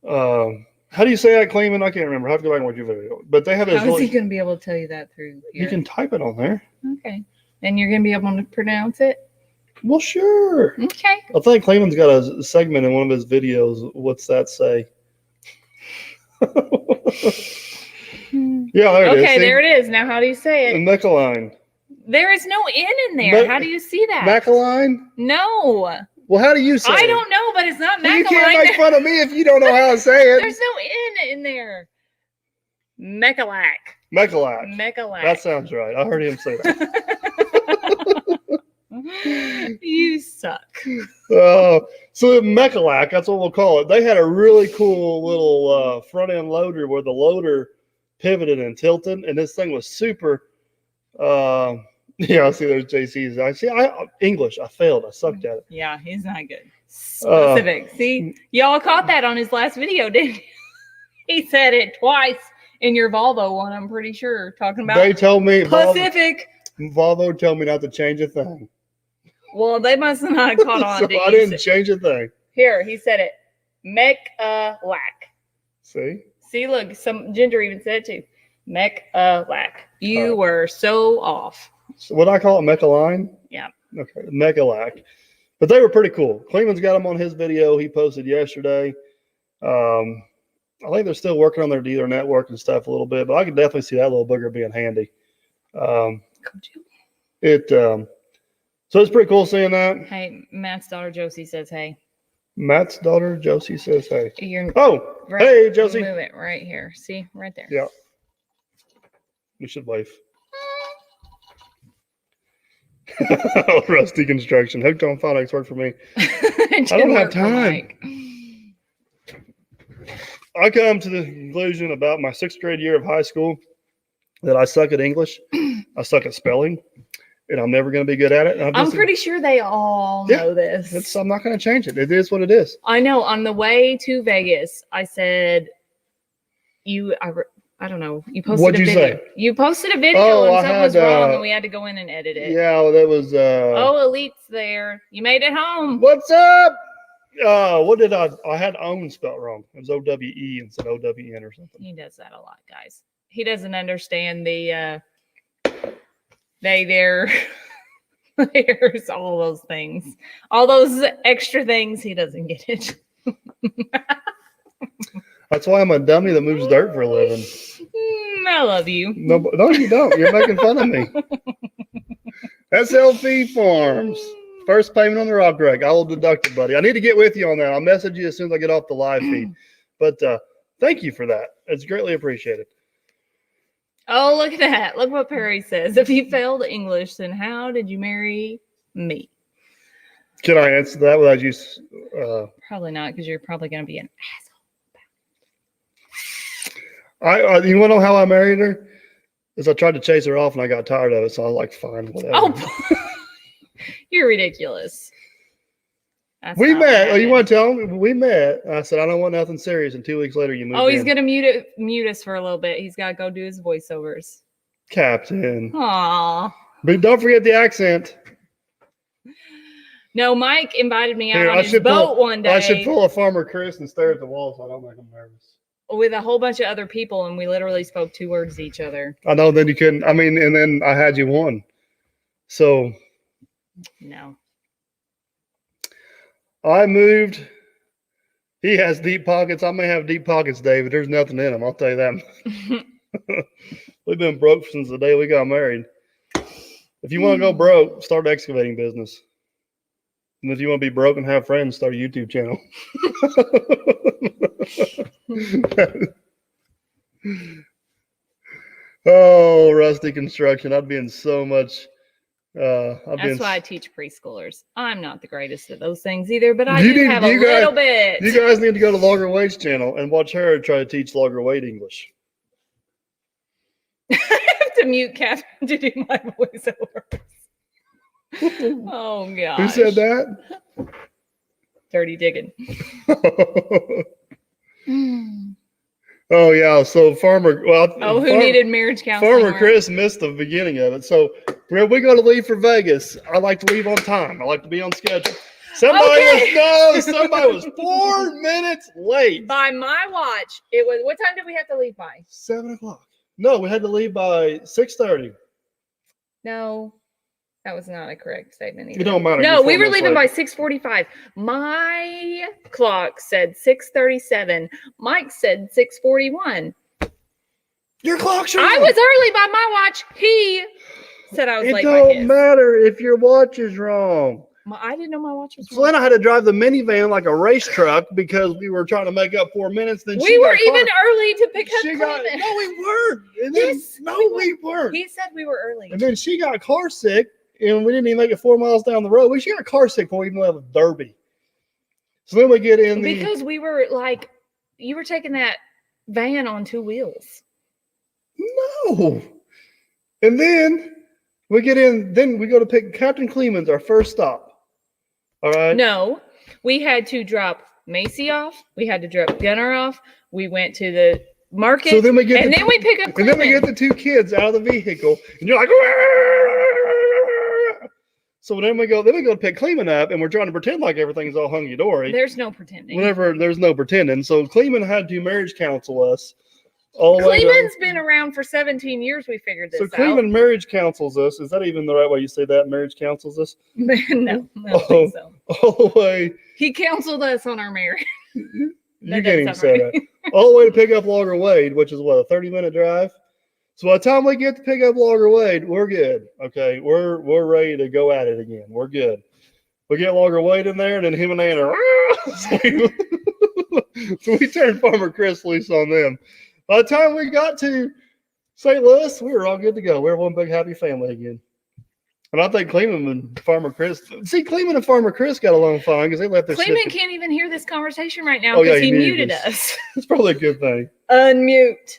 How do you say that, Cleveland? I can't remember. I have to go back and watch your video. But they have this. How is he going to be able to tell you that through here? You can type it on there. Okay. And you're going to be able to pronounce it? Well, sure. Okay. I think Cleveland's got a segment in one of his videos. What's that say? Yeah, there it is. Okay, there it is. Now, how do you say it? Mecaline. There is no N in there. How do you see that? Mecaline? No. Well, how do you say it? I don't know, but it's not Mecaline. You can't make fun of me if you don't know how to say it. There's no N in there. Mecalac. Mecalac. That sounds right. I heard him say that. You suck. So Mecalac, that's what we'll call it. They had a really cool little front end loader where the loader pivoted and tilted, and this thing was super. Yeah, I see there's JC's. English. I failed. I sucked at it. Yeah, he's not good. Specific. See, y'all caught that on his last video, didn't you? He said it twice in your Volvo one, I'm pretty sure. Talking about they told me Pacific. Volvo told me not to change a thing. Well, they must have not caught on. So I didn't change a thing. Here, he said it. Mecalac. See? See, look, some Ginger even said it too. Mecalac. You were so off. So what I call it, Mecaline? Yeah. Okay, Mecalac. But they were pretty cool. Cleveland's got them on his video he posted yesterday. I think they're still working on their dealer network and stuff a little bit, but I could definitely see that little booger being handy. So it's pretty cool seeing that. Hey, Matt's daughter Josie says hey. Matt's daughter Josie says hey. Hey, Josie. Move it right here. See, right there. Yeah. We should wave. Rusty Construction. Hooked on phonics work for me. I don't have time. I come to the conclusion about my 6th grade year of high school that I suck at English. I suck at spelling, and I'm never going to be good at it. I'm pretty sure they all know this. I'm not going to change it. It is what it is. I know. On the way to Vegas, I said, I don't know. You posted What'd a video. Say? You posted a video and something was wrong, and we had to go in and edit it. Yeah, well, that was. Elite's there. You made it home. What's up? What did I had own spelled wrong. It was OWE instead of OWN or something. He does that a lot, guys. He doesn't understand the there's all those things. All those extra things, he doesn't get it. That's why I'm a dummy that moves dirt for a living. I love you. No, you don't. You're making fun of me. SLP Farms. First payment on the rock rake. I will deduct it, buddy. I need to get with you on that. I'll message you as soon as I get off the live feed. But thank you for that. It's greatly appreciated. Oh, look at that. Look what Perry says. If you failed English, then how did you marry me? Can I answer that without you? Probably not, because you're probably going to be an asshole. You want to know how I married her? Is I tried to chase her off and I got tired of it. So I was like, fine, whatever. Oh, you're ridiculous. We met. Oh, you want to tell me? We met. I said, I don't want nothing serious. And 2 weeks later, you moved in. Oh, he's going to mute us for a little bit. He's got to go do his voiceovers. Captain. Aw. But don't forget the accent. No, Mike invited me out on his boat one day. I should pull a Farmer Chris and stare at the wall so I don't make him nervous. With a whole bunch of other people, and we literally spoke 2 words to each other. I know, then you couldn't. I mean, and then I had you one. So. No. I moved. He has deep pockets. I may have deep pockets, David. There's nothing in them. I'll tell you that. We've been broke since the day we got married. If you want to go broke, start an excavating business. And if you want to be broke and have friends, start a YouTube channel. Oh, Rusty Construction. I'd be in so much. That's why I teach preschoolers. I'm not the greatest at those things either, but I do have a little bit. You guys need to go to Logger Wade's channel and watch her try to teach Logger Wade English. I have to mute Catherine to do my voiceovers. Oh, gosh. Who said that? Dirty digging. Oh, yeah. So who needed marriage counseling? Farmer Chris missed the beginning of it. So when we go to leave for Vegas, I like to leave on time. I like to be on schedule. Somebody was 4 minutes late. By my watch, it was, what time did we have to leave by? 7:00. No, we had to leave by 6:30. No, that was not a correct statement either. It don't matter. No, we were leaving by 6:45. My clock said 6:37. Mike said 6:41. Your clock's wrong. I was early by my watch. He said I was late by his. It don't matter if your watch is wrong. I didn't know my watch was wrong. Selena had to drive the minivan like a race truck because we were trying to make up 4 minutes. Then we were even early to pick up Clement. No, we weren't. And then, yes, we weren't. He said we were early. And then she got car sick, and we didn't even make it 4 miles down the road. She got car sick before we even left a Derby. So then we get in because we were like, you were taking that van on 2 wheels. No. And then we get in. Then we go to pick Captain Cleveland's our first stop. All right. No, we had to drop Macy off. We had to drop Gunnar off. We went to the market. So then we get then we pick up Clement. And then we get the 2 kids out of the vehicle, and you're like, Aah! So then we go to pick Clement up, and we're trying to pretend like everything's all hunky dory. There's no pretending. There's no pretending. So Clement had to marriage counsel us. Clement's been around for 17 years. We figured this out. So Clement marriage counsels us. Is that even the right way you say that? Marriage counsels us? No, I don't think so. All the way. He counseled us on our marriage. You can't even say that. All the way to pick up Logger Wade, which is what, a 30-minute drive? So by the time we get to pick up Logger Wade, we're good. Okay, we're ready to go at it again. We're good. We get Logger Wade in there, and then him and Anna. So we turned Farmer Chris loose on them. By the time we got to St. Louis, we were all good to go. We were one big happy family again. And I think Clement and Farmer Chris. See, Clement and Farmer Chris got along fine because they left their. Clement can't even hear this conversation right now because he muted us. It's probably a good thing. Unmute.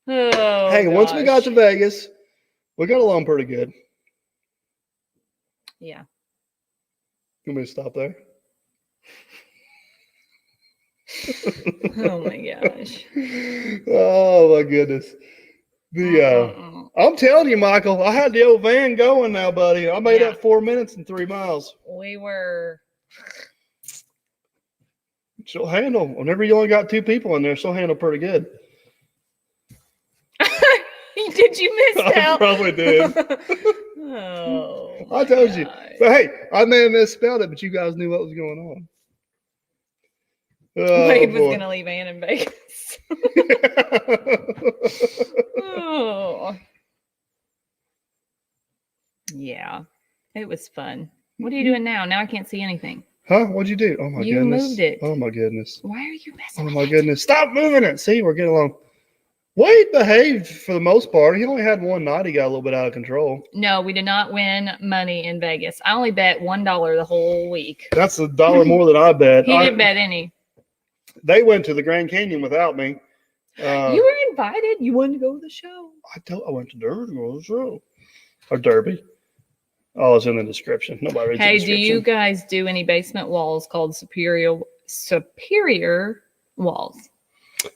Oh. Hey, once we got to Vegas, we got along pretty good. Yeah. You want me to stop there? Oh my gosh. Oh my goodness. I'm telling you, Michael, I had the old van going now, buddy. I made up 4 minutes and 3 miles. We were. She'll handle. Whenever you only got 2 people in there, she'll handle pretty good. Did you miss I probably did. Oh. I told you. But hey, I may have misspelled it, but you guys knew what was going on. Oh, Wade was going to leave Ann in Vegas. Oh. Yeah. It was fun. What are you doing now? Now I can't see anything. Huh? What'd you do? Oh my goodness. You moved it. Oh my goodness. Why are you messing with it? Oh my it? goodness. Stop moving it. See, we're getting along. Wade behaved for the most part. He only had one night. He got a little bit out of control. No, we did not win money in Vegas. I only bet $1 the whole week. That's $1 more than I bet. He didn't bet any. They went to the Grand Canyon without me. You were invited. You wanted to go to the show. I went to Derby to go to the show. Or Derby. Oh, it's in the description. Nobody reads the description. Hey, do you guys do any basement walls called superior walls?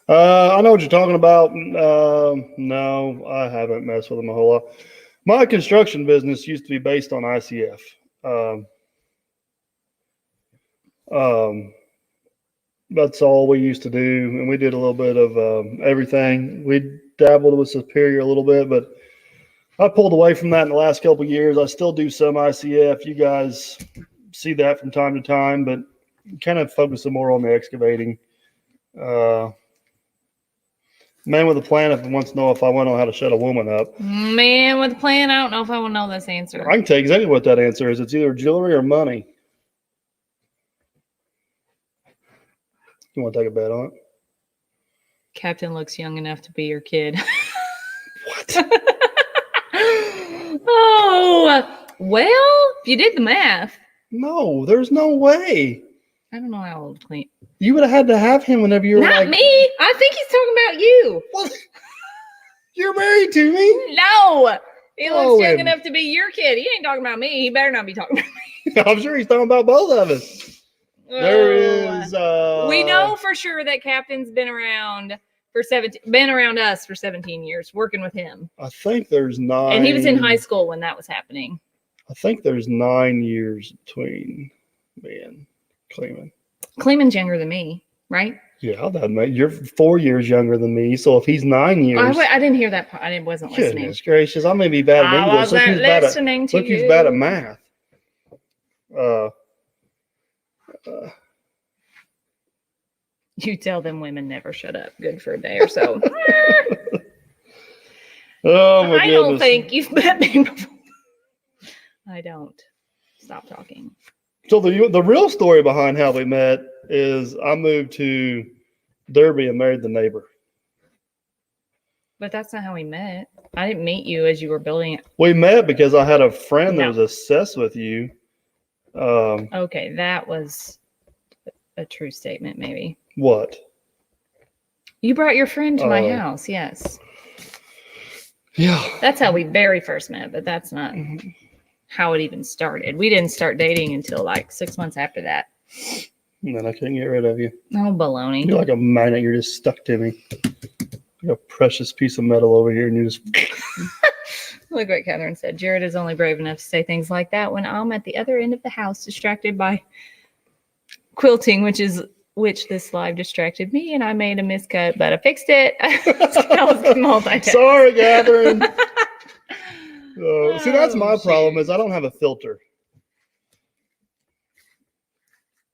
I know what you're talking about. No, I haven't messed with them a whole lot. My construction business used to be based on ICF. That's all we used to do, and we did a little bit of everything. We dabbled with Superior a little bit, but I pulled away from that in the last couple of years. I still do some ICF. You guys see that from time to time, but kind of focusing more on the excavating. Man with a plan if wants to know if I want to know how to shut a woman up. Man with a plan. I don't know if I want to know this answer. I can tell you exactly what that answer is. It's either jewelry or money. You want to take a bet on it? Captain looks young enough to be your kid. What? Oh, well, if you did the math. No, there's no way. I don't know how old Clint. You would have had to have him whenever you were Not like, me. I think he's talking about you. What? You're married to me? No. He looks young and- enough to be your kid. He ain't talking about me. He better not be talking about me. I'm sure he's talking about both of us. There is. We know for sure that Captain's been around for 17. Been around us for 17 years, working with him. I think there's 9. And he was in high school when that was happening. I think there's 9 years between me and Cleveland. Cleeman's younger than me, right? Yeah, that mate. You're 4 years younger than me. So if he's 9 years, I didn't hear that part. I wasn't listening. goodness gracious, I may be bad at I English. Look wasn't who's bad listening at, to look who's you. bad at math. You tell them women never shut up. Good for a day or so. Oh my I goodness. don't think you've met me before. I don't. Stop talking. So the real story behind how we met is I moved to Derby and married the neighbor. But that's not how we met. I didn't meet you as you were building it. We met because I had a friend that No. was obsessed with you. Okay, that was a true statement, maybe. What? You brought your friend to my Oh. house, yes. Yeah. That's how we very first met, but that's not how it even started. We didn't start dating until like 6 months after that. And then I couldn't get rid of you. Oh, baloney. You're like a magnet. You're just stuck to me. Like a precious piece of metal over here, and you just. Look what Catherine said. Jared is only brave enough to say things like that when I'm at the other end of the house, distracted by quilting, which this live distracted me, and I made a miscut, but I fixed it. I was multitasking. Sorry, Catherine. See, that's my Oh, problem shoot. is I don't have a filter.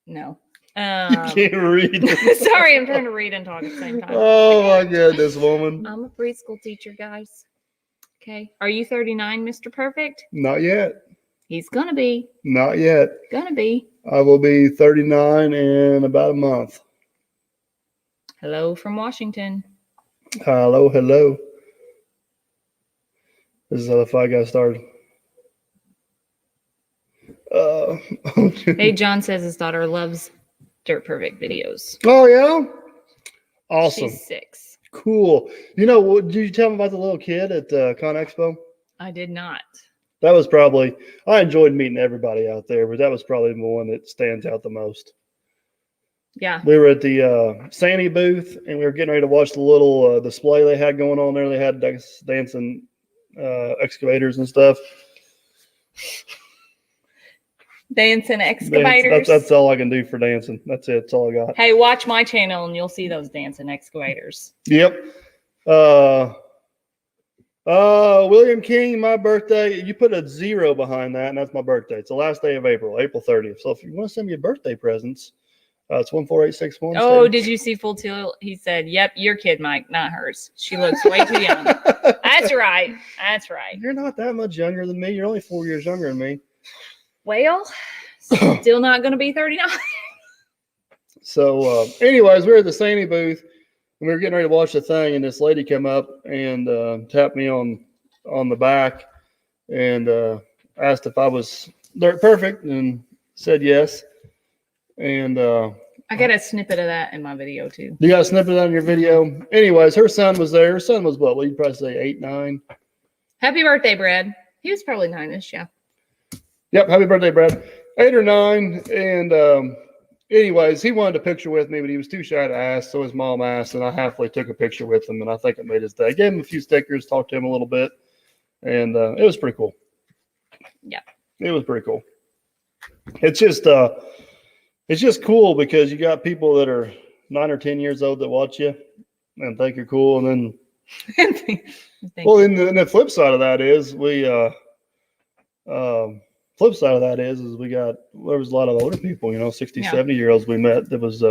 No. Can't read. Sorry, I'm trying to read and talk at the same time. Oh my goodness, woman. I'm a preschool teacher, guys. Okay. Are you 39, Mr. Perfect? Not yet. He's gonna be. Not yet. Gonna be. I will be 39 in about a month. Hello from Washington. Hello, hello. This is how the fight got started. Hey, John says his daughter loves Dirt Perfect videos. Oh, yeah? Awesome. She's 6. Cool. You know, did you tell me about the little kid at ConExpo? I did not. That was probably, I enjoyed meeting everybody out there, but that was probably the one that stands out the most. Yeah. We were at the Sandy booth, and we were getting ready to watch the little display they had going on there. They had dancing excavators and stuff. Dancing excavators. That's all I can do for dancing. That's it. That's all I got. Hey, watch my channel and you'll see those dancing excavators. Yep. William King, my birthday. You put a 0 behind that, and that's my birthday. It's the last day of April, April 30th. So if you want to send me a birthday presents, it's 14861. Oh, did you see Full Tilt? He said, "Yep, your kid, Mike, not hers. She looks way too young." That's right. That's right. You're not that much younger than me. You're only 4 years younger than me. Well, still not going to be 39. So, anyways, we were at the Sandy booth, and we were getting ready to watch the thing, and this lady came up and tapped me on the back and asked if I was Dirt Perfect, and said yes. And I got a snippet of that in my video too. you got a snippet on your video. Anyways, her son was there. Her son was what? Well, you'd probably say 8, 9. Happy birthday, Brad. He was probably 9ish, yeah. Yep, happy birthday, Brad. 8 or 9. And anyways, he wanted a picture with me, but he was too shy to ask, so his mom asked, and I happily took a picture with him, and I think it made his day. Gave him a few stickers, talked to him a little bit, and it was pretty cool. Yeah. It was pretty cool. It's just cool because you got people that are 9 or 10 years old that watch you and think you're cool, and then then the flip side of that is there was a lot of older people, 60, 70-year-olds we met that was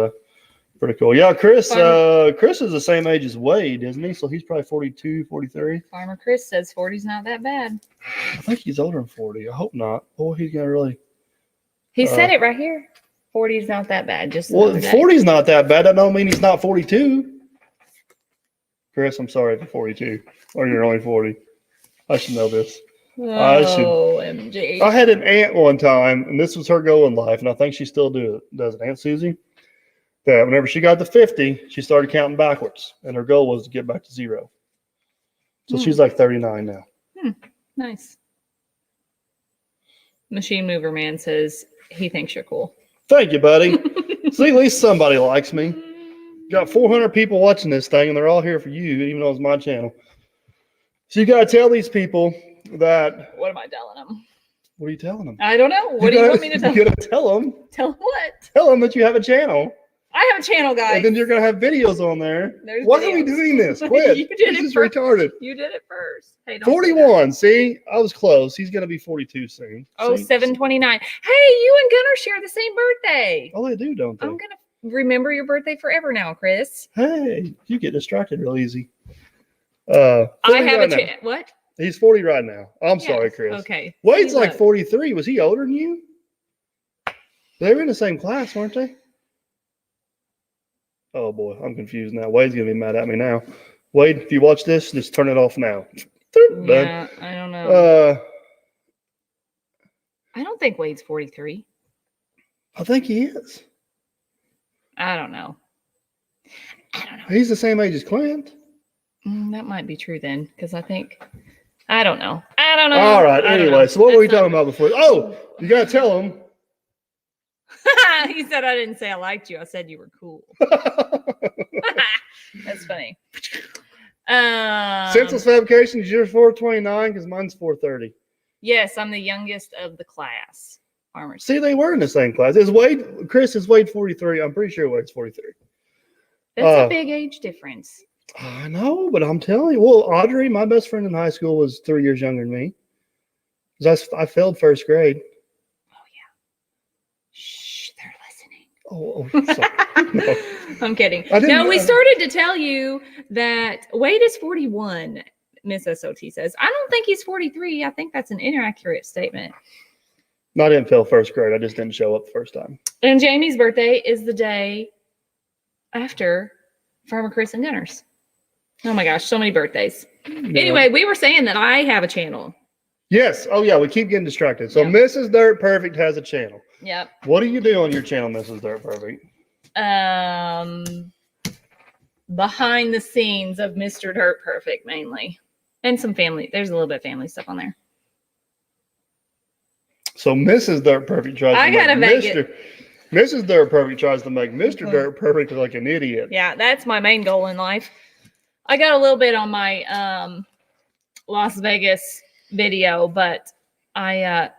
Pretty cool. Yeah, Chris Farmer- Chris is the same age as Wade, isn't he? So he's probably 42, 43. Farmer Chris says 40's not that bad. I think he's older than 40. I hope not. Boy, he's gonna really. He said it right here. 40's not that bad. Just Well, another day. 40's not that bad. That don't mean he's not 42. Chris, I'm sorry if you're 42 or you're only 40. I should know this. Oh, MG. I had an aunt one time, and this was her goal in life, and I think she still does it. Aunt Susie. That whenever she got to 50, she started counting backwards, and her goal was to get back to 0. So she's like 39 now. Nice. Machine Mover Man says he thinks you're cool. Thank you, buddy. See, at least somebody likes me. Got 400 people watching this thing, and they're all here for you, even though it's my channel. So you got to tell these people that. What am I telling them? What are you telling them? I don't know. What do you want me to tell them? You got to tell them. Tell them what? Tell them that you have a channel. I have a channel, guys. And then you're going to have videos on there. There's Why videos. are we doing this? Quit. You did this it is first. retarded. You did it first. Hey, don't 41. See, I was close. He's going to be 42 soon. Oh, See? 729. Hey, you and Gunnar share the same birthday. Oh, they do, don't they? I'm going to remember your birthday forever now, Chris. Hey, you get distracted real easy. I have right a now. what? He's 40 right now. I'm Yes, sorry, Chris. Okay. Wade's See, like look. 43. Was he older than you? They were in the same class, weren't they? Oh boy, I'm confused now. Wade's gonna be mad at me now. Wade, if you watch this, just turn it off now. Done. Yeah, I don't know. Uh, I don't think Wade's 43. I think he is. I don't know. He's the same age as Clint. That might be true then, because I think I don't know. All right. I don't Anyway, know. so what were we That's talking about before? Oh, you gotta tell him. He said I didn't say I liked you. I said you were cool. That's funny. Senseless fabrication is yours 429 because mine's 430. Yes, I'm the youngest of the class. Farmers. See, they were in the same class. Chris is Wade 43. I'm pretty sure Wade's 43. That's a big age difference. I know, but I'm telling you. Well, Audrey, my best friend in high school, was 3 years younger than me. 'Cause I failed first grade. Oh yeah. Shh, they're listening. Oh, sorry. No. I'm kidding. I didn't No, know. we started to tell you that Wade is 41. Miss SOT says. I don't think he's 43. I think that's an inaccurate statement. No, I didn't fail first grade. I just didn't show up the first time. And Jamie's birthday is the day after Farmer Chris and Gunner's. Oh my gosh, so many birthdays. Yeah. Anyway, we were saying that I have a channel. Yes. Oh, yeah. We keep getting distracted. So Yeah. Mrs. Dirt Perfect has a channel. Yep. What do you do on your channel, Mrs. Dirt Perfect? Behind the scenes of Mr. Dirt Perfect mainly. And some family. There's a little bit of family stuff on there. So Mrs. Dirt Perfect tries I to gotta make make Mr. Mrs. Dirt Perfect tries to make Mr. Dirt Perfect look like an idiot. Yeah, that's my main goal in life. I got a little bit on my Las Vegas video, but I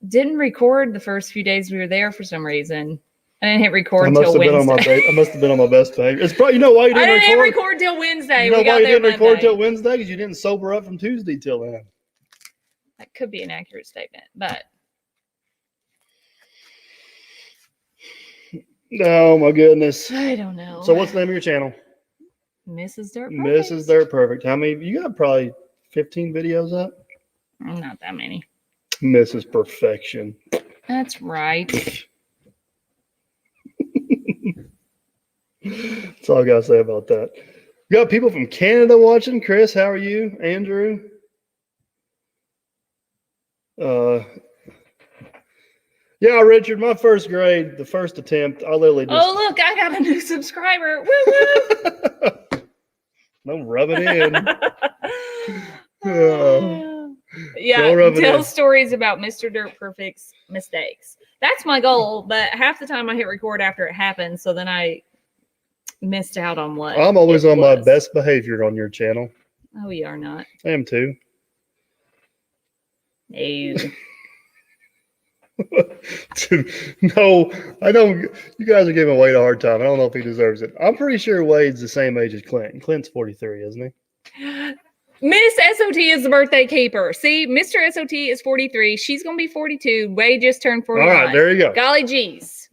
didn't record the first few days we were there for some reason. I didn't hit record until Wednesday. I must have been on my best behavior. It's probably, you know why you I didn't didn't hit record? record till Wednesday. You know We got why you there didn't record Monday. till Wednesday? Because you didn't sober up from Tuesday till then. That could be an accurate statement, but Oh my goodness. I don't know. So what's the name of your channel? Mrs. Dirt Perfect. Mrs. Dirt Perfect. How many? You got probably 15 videos up. Not that many. Mrs. Perfection. That's right. That's all I gotta say about that. We got people from Canada watching. Chris, how are you? Andrew. Yeah, Richard, my first grade, the first attempt, I literally just Oh, look, I got a new subscriber. Woo don't rub it in. woo. Yeah, Don't rub it tell in. stories about Mr. Dirt Perfect's mistakes. That's my goal, but half the time I hit record after it happened, so then I missed out on what I'm always it on my was. best behavior on your channel. Oh, you are not. I am too. No. No, I don't. You guys are giving Wade a hard time. I don't know if he deserves it. I'm pretty sure Wade's the same age as Clint. Clint's 43, isn't he? Miss SOT is the birthday keeper. See, Mr. SOT is 43. She's going to be 42. Wade just turned 41. All right, there you go. Golly geez.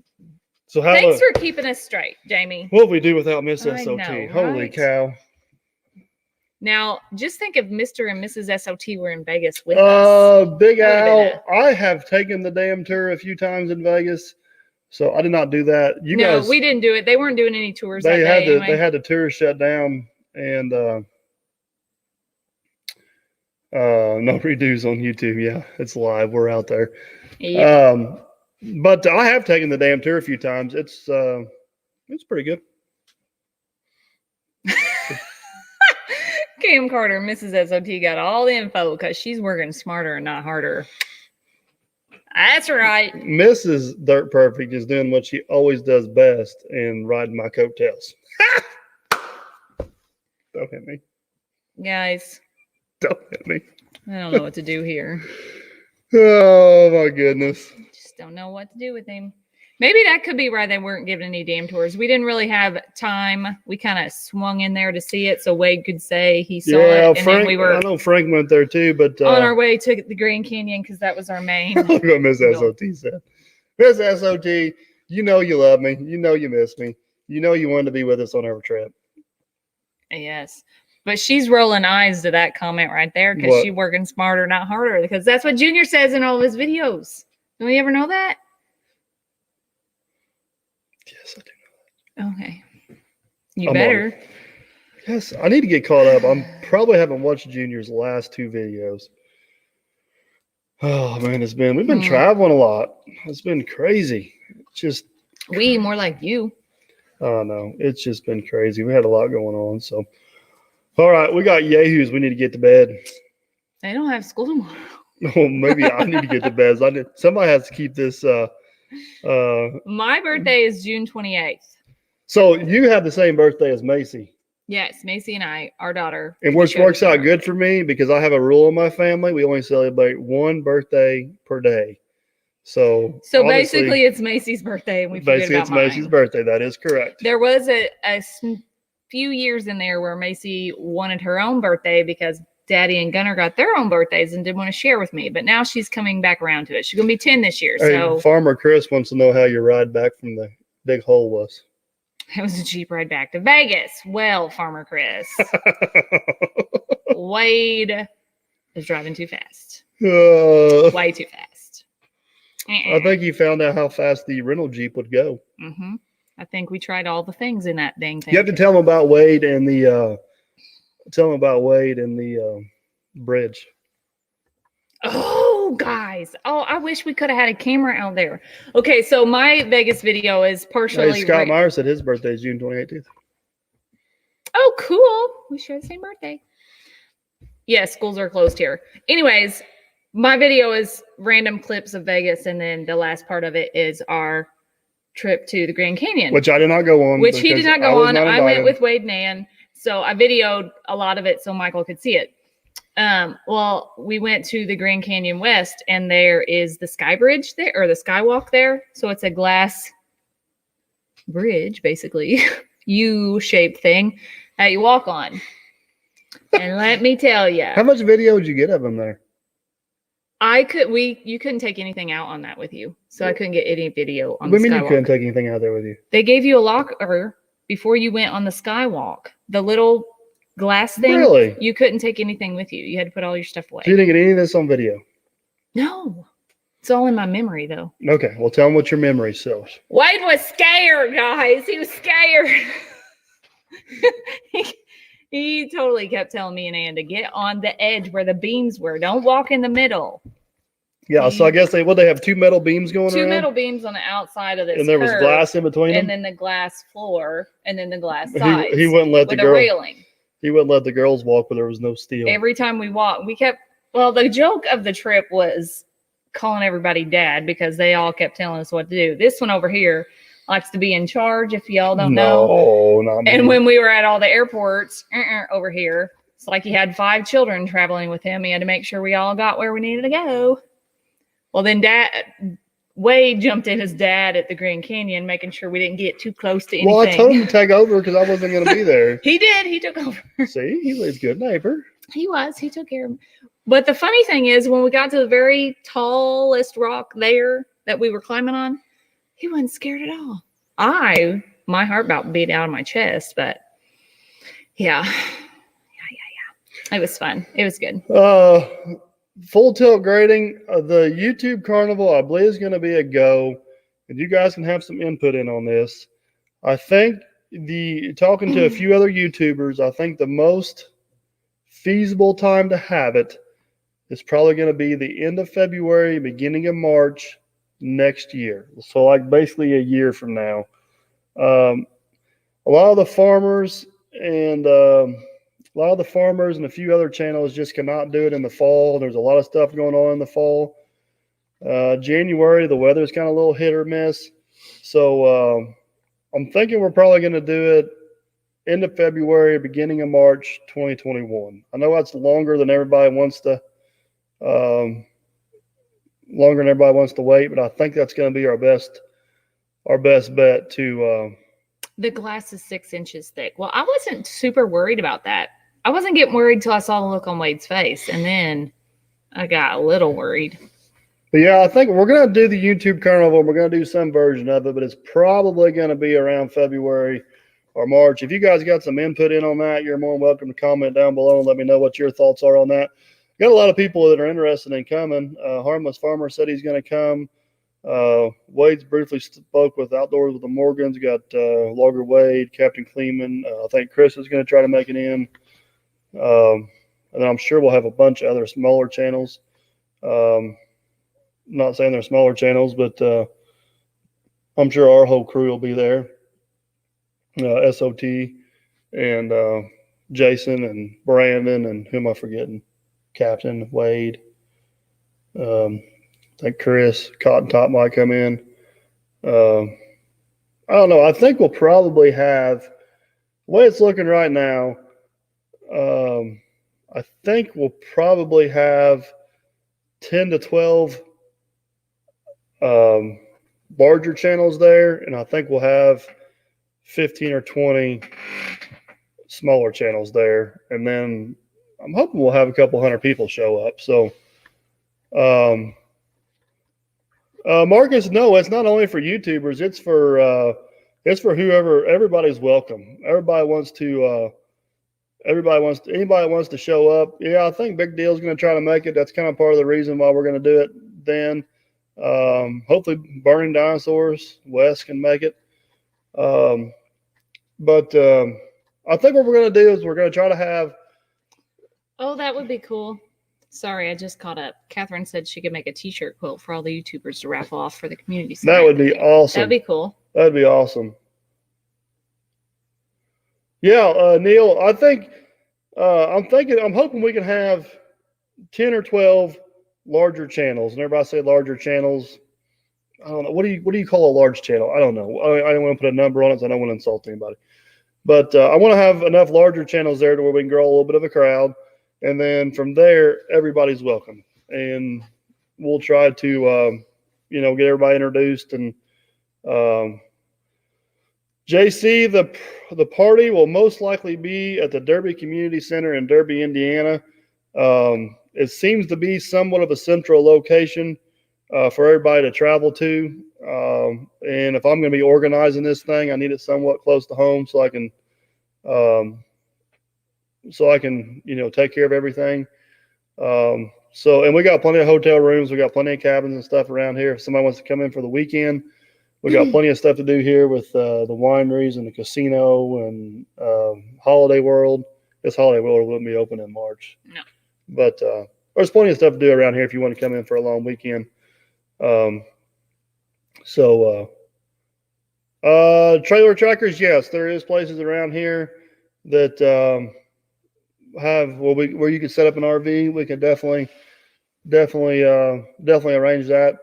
So how? Thanks for keeping us straight, Jamie. What would we do without Miss I SOT? know, Holy right? cow! Now, just think if Mr. and Mrs. SOT were in Vegas with us. Big That would've been Al, I have taken the damn tour a few times in Vegas, so I did not do that. You No, guys, we didn't do it. They weren't doing any tours that they had day the anyway. they had the tour shut down, and no redos on YouTube. Yeah, it's live. We're out there. Yep. But I have taken the damn tour a few times. It's pretty good. Cam Carter, Mrs. SOT, got all the info because she's working smarter and not harder. That's right. Mrs. Dirt Perfect is doing what she always does best and riding my coattails. Don't hit me. Guys, Don't hit me. I don't know what to do here. Oh my goodness. Just don't know what to do with him. Maybe that could be why they weren't giving any damn tours. We didn't really have time. We kind of swung in there to see it so Wade could say he saw it. And Frank, then we were I know Frank went there too, but on our way to the Grand Canyon because that was our main. Look what Miss SOT said. Miss SOT, you know you love me. You know you miss me. You know you wanted to be with us on our trip. Yes. But she's rolling eyes to that comment right there because she's working smarter, not harder. Because that's what Junior says in all of his videos. Don't you ever know that? Yes, I do know that. Okay. You better. Yes, I need to get caught up. I probably haven't watched Junior's last 2 videos. Oh man, we've been traveling a lot. It's been crazy. Just more like you. Oh no, it's just been crazy. We had a lot going on. So all right, we got yahoos. We need to get to bed. They don't have school tomorrow. Oh, maybe I need to get to bed. Somebody has to keep this. My birthday is June 28th. So you have the same birthday as Macy. Yes, Macy and I, our daughter. And which works out good for me because I have a rule in my family. We only celebrate 1 birthday per day. So basically it's Macy's birthday and we forget about mine. Macy's birthday. That is correct. There was a few years in there where Macy wanted her own birthday because Daddy and Gunnar got their own birthdays and didn't want to share with me. But now she's coming back around to it. She's going to be 10 this year. So Farmer Chris wants to know how your ride back from the big hole was. It was a cheap ride back to Vegas. Well, Farmer Chris. Wade is driving too fast. Way too fast. I think he found out how fast the rental Jeep would go. Mm-hmm. I think we tried all the things in that dang thing. You have to tell him about Wade and the bridge. Oh, guys. Oh, I wish we could have had a camera out there. Okay, so my Vegas video is partially... Hey, Scott Meyer said his birthday is June 28th. Oh, cool. We share the same birthday. Yeah, schools are closed here. Anyways, my video is random clips of Vegas, and then the last part of it is our trip to the Grand Canyon. Which I did not go on. Which he did not go on. I went with Wade and Ann. So I videoed a lot of it so Michael could see it. Well, we went to the Grand Canyon West, and there is the Sky Bridge there, or the Skywalk there. So it's a glass bridge, basically, U-shaped thing that you walk on. And let me tell you. How much video did you get of him there? You couldn't take anything out on that with you. So I couldn't get any video on the Skywalk. What do you mean you couldn't take anything out there with you? They gave you a locker before you went on the Skywalk. The little glass thing. Really? You couldn't take anything with you. You had to put all your stuff away. So you didn't get any of this on video? No. It's all in my memory, though. Okay. Well, tell them what your memory says. Wade was scared, guys. He was scared. He totally kept telling me and Ann to get on the edge where the beams were. Don't walk in the middle. Yeah, so I guess they have 2 metal beams going around? 2 metal beams on the outside of this and there was glass in between them? And then the glass floor, and then the glass sides. He wouldn't let the railing. He wouldn't let the girls walk where there was no steel. Every time we walked, the joke of the trip was calling everybody dad because they all kept telling us what to do. This one over here likes to be in charge, if y'all don't know. No, not me. And when we were at all the airports over here, it's like he had 5 children traveling with him. He had to make sure we all got where we needed to go. Well, then Wade jumped in his dad at the Grand Canyon, making sure we didn't get too close to anything. Well, I told him to take over because I wasn't going to be there. He did. He took over. See, he was a good neighbor. He was. He took care of him. But the funny thing is, when we got to the very tallest rock there that we were climbing on, he wasn't scared at all. my heart about beat out of my chest, but yeah. It was fun. It was good. Full tilt grading. The YouTube Carnival, I believe, is going to be a go, and you guys can have some input in on this. I think talking to a few other YouTubers, I think the most feasible time to have it is probably going to be the end of February, beginning of March next year. So like basically a year from now. A lot of the farmers and a few other channels just cannot do it in the fall. There's a lot of stuff going on in the fall. January, the weather is kind of a little hit or miss. So I'm thinking we're probably going to do it end of February, beginning of March 2021. I know that's longer than everybody wants to wait, but I think that's going to be our best bet to the glass is 6 inches thick. Well, I wasn't super worried about that. I wasn't getting worried till I saw the look on Wade's face, and then I got a little worried. But yeah, I think we're going to do the YouTube Carnival. We're going to do some version of it, but it's probably going to be around February or March. If you guys got some input in on that, you're more than welcome to comment down below and let me know what your thoughts are on that. Got a lot of people that are interested in coming. Harmless Farmer said he's going to come. Wade's briefly spoke with Outdoors with the Morgans. Got Logger Wade, Captain Kleeman. I think Chris is going to try to make it in. And then I'm sure we'll have a bunch of other smaller channels. Not saying they're smaller channels, but I'm sure our whole crew will be there. SOT and Jason and Brandon and who am I forgetting? Captain Wade. I think Chris Cotton Top might come in. I don't know. I think we'll probably have, the way it's looking right now, I think we'll probably have 10 to 12 larger channels there, and I think we'll have 15 or 20 smaller channels there. And then I'm hoping we'll have a couple hundred people show up. So, Marcus, no, it's not only for YouTubers. It's for whoever. Everybody's welcome. Anybody wants to show up. Yeah, I think Big Deal's going to try to make it. That's kind of part of the reason why we're going to do it then. Hopefully Burning Dinosaurs, Wes can make it. But I think what we're going to do is we're going to try to have. Oh, that would be cool. Sorry, I just caught up. Catherine said she could make a t-shirt quilt for all the YouTubers to raffle off for the community center. That would be awesome. That'd be cool. That'd be awesome. Yeah, Neil, I'm hoping we can have 10 or 12 larger channels. And everybody say larger channels. I don't know. What do you call a large channel? I don't know. I don't want to put a number on it, so I don't want to insult anybody. But I want to have enough larger channels there to where we can grow a little bit of a crowd. And then from there, everybody's welcome. And we'll try to, get everybody introduced. And JC, the party will most likely be at the Derby Community Center in Derby, Indiana. It seems to be somewhat of a central location for everybody to travel to. And if I'm going to be organizing this thing, I need it somewhat close to home so I can take care of everything. And we got plenty of hotel rooms. We got plenty of cabins and stuff around here. If somebody wants to come in for the weekend, we got plenty of stuff to do here with the wineries and the casino and Holiday World. This Holiday World wouldn't be open in March. No. But there's plenty of stuff to do around here if you want to come in for a long weekend. Trailer trackers, yes, there is places around here that where you can set up an RV. We can definitely arrange that.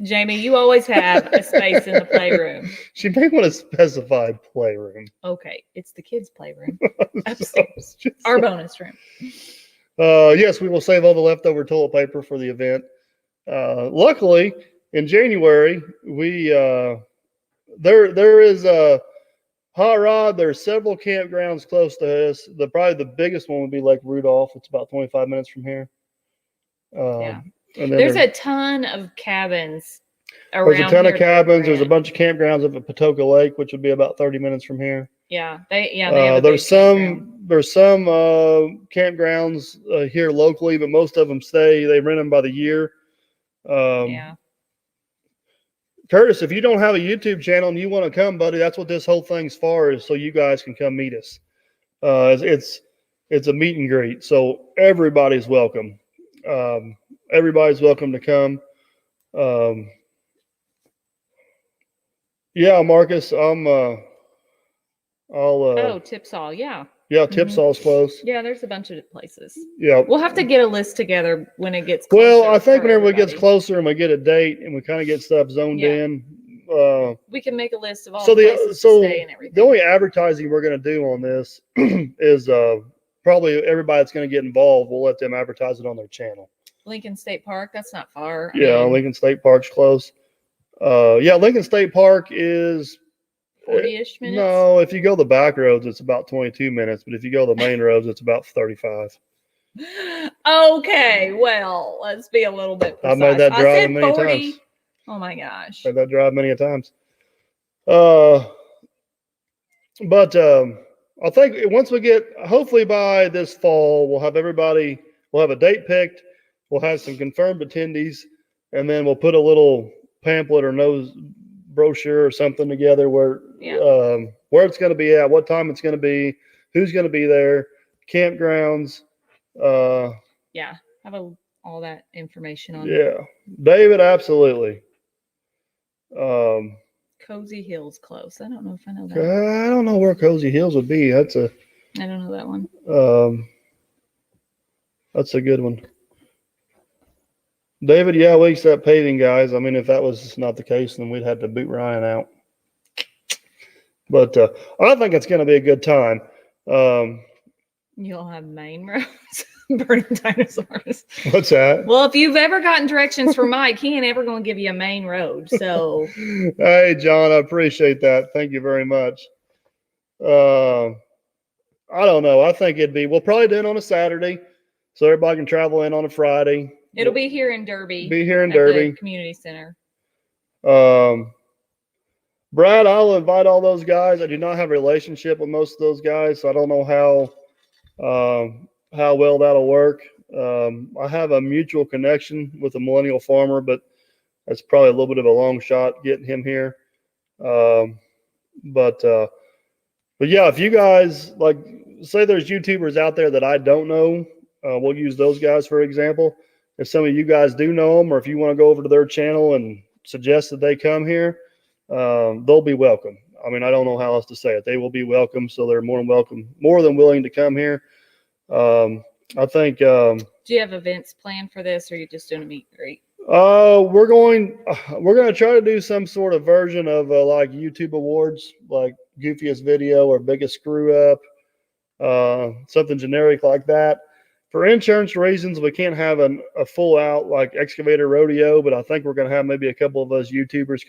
Jamie, you always have a space in the playroom. She may want to specify playroom. Okay, it's the kids' playroom upstairs. Our bonus room. Yes, we will save all the leftover toilet paper for the event. Luckily, in January, there is a hot rod. There's several campgrounds close to us. Probably the biggest one would be Lake Rudolph. It's about 25 minutes from here. Yeah. And there's a ton of cabins There's a ton of here to cabins. There's a rent. bunch of campgrounds up at Patoka Lake, which would be about 30 minutes from here. Yeah, they have a big There's campground. some campgrounds here locally, but most of them they rent them by the year. Yeah. Curtis, if you don't have a YouTube channel and you want to come, buddy, that's what this whole thing's for, is so you guys can come meet us. It's a meet and greet, so everybody's welcome. Everybody's welcome to come. Yeah, Marcus, I'll Tipsaw, yeah. yeah, Tipsaw's close. Yeah, there's a bunch of places. Yeah. We'll have to get a list together when it gets closer. Well, I think for whenever it gets everybody. closer and we get a date and we kind of get stuff zoned in, we can make a list of all so the places to stay and everything. the only advertising we're going to do on this is probably everybody that's going to get involved. We'll let them advertise it on their channel. Lincoln State Park, that's not far. Yeah, Lincoln State Park's close. Yeah, Lincoln State Park is 40-ish minutes. No, if you go the back roads, it's about 22 minutes. But if you go the main roads, it's about 35. Okay, well, let's be a little bit precise. I've made that drive many 40. times. Oh my gosh. Made that drive many a times. But I think once we get, hopefully by this fall, we'll have a date picked. We'll have some confirmed attendees, and then we'll put a little pamphlet or nose brochure or something together where it's going to be at, what time it's going to be, who's going to be there, campgrounds. Have all that information on. Yeah, David, absolutely. Cozy Hills close. I don't know if I know that. I don't know where Cozy Hills would be. I don't know that one. That's a good one. David, yeah, we accept paving guys. I mean, if that was not the case, then we'd have to boot Ryan out. But I think it's going to be a good time. You'll have main roads, burning dinosaurs. What's that? Well, if you've ever gotten directions from Mike, he ain't ever going to give you a main road. So, hey, John, I appreciate that. Thank you very much. I don't know. I think we'll probably do it on a Saturday, so everybody can travel in on a Friday. It'll be here in Derby. Be here in Derby. The community center. Brad, I'll invite all those guys. I do not have a relationship with most of those guys, so I don't know how well that'll work. I have a mutual connection with a millennial farmer, but that's probably a little bit of a long shot getting him here. But yeah, if you guys say there's YouTubers out there that I don't know, we'll use those guys for example. If some of you guys do know them, or if you want to go over to their channel and suggest that they come here, they'll be welcome. I mean, I don't know how else to say it. They will be welcome, so they're more than willing to come here. I think. Do you have events planned for this, or are you just doing a meet and greet? We're going to try to do some sort of version of like YouTube awards, like goofiest video or biggest screw up, something generic like that. For insurance reasons, we can't have a full out like excavator rodeo, but I think we're going to have maybe a couple of us YouTubers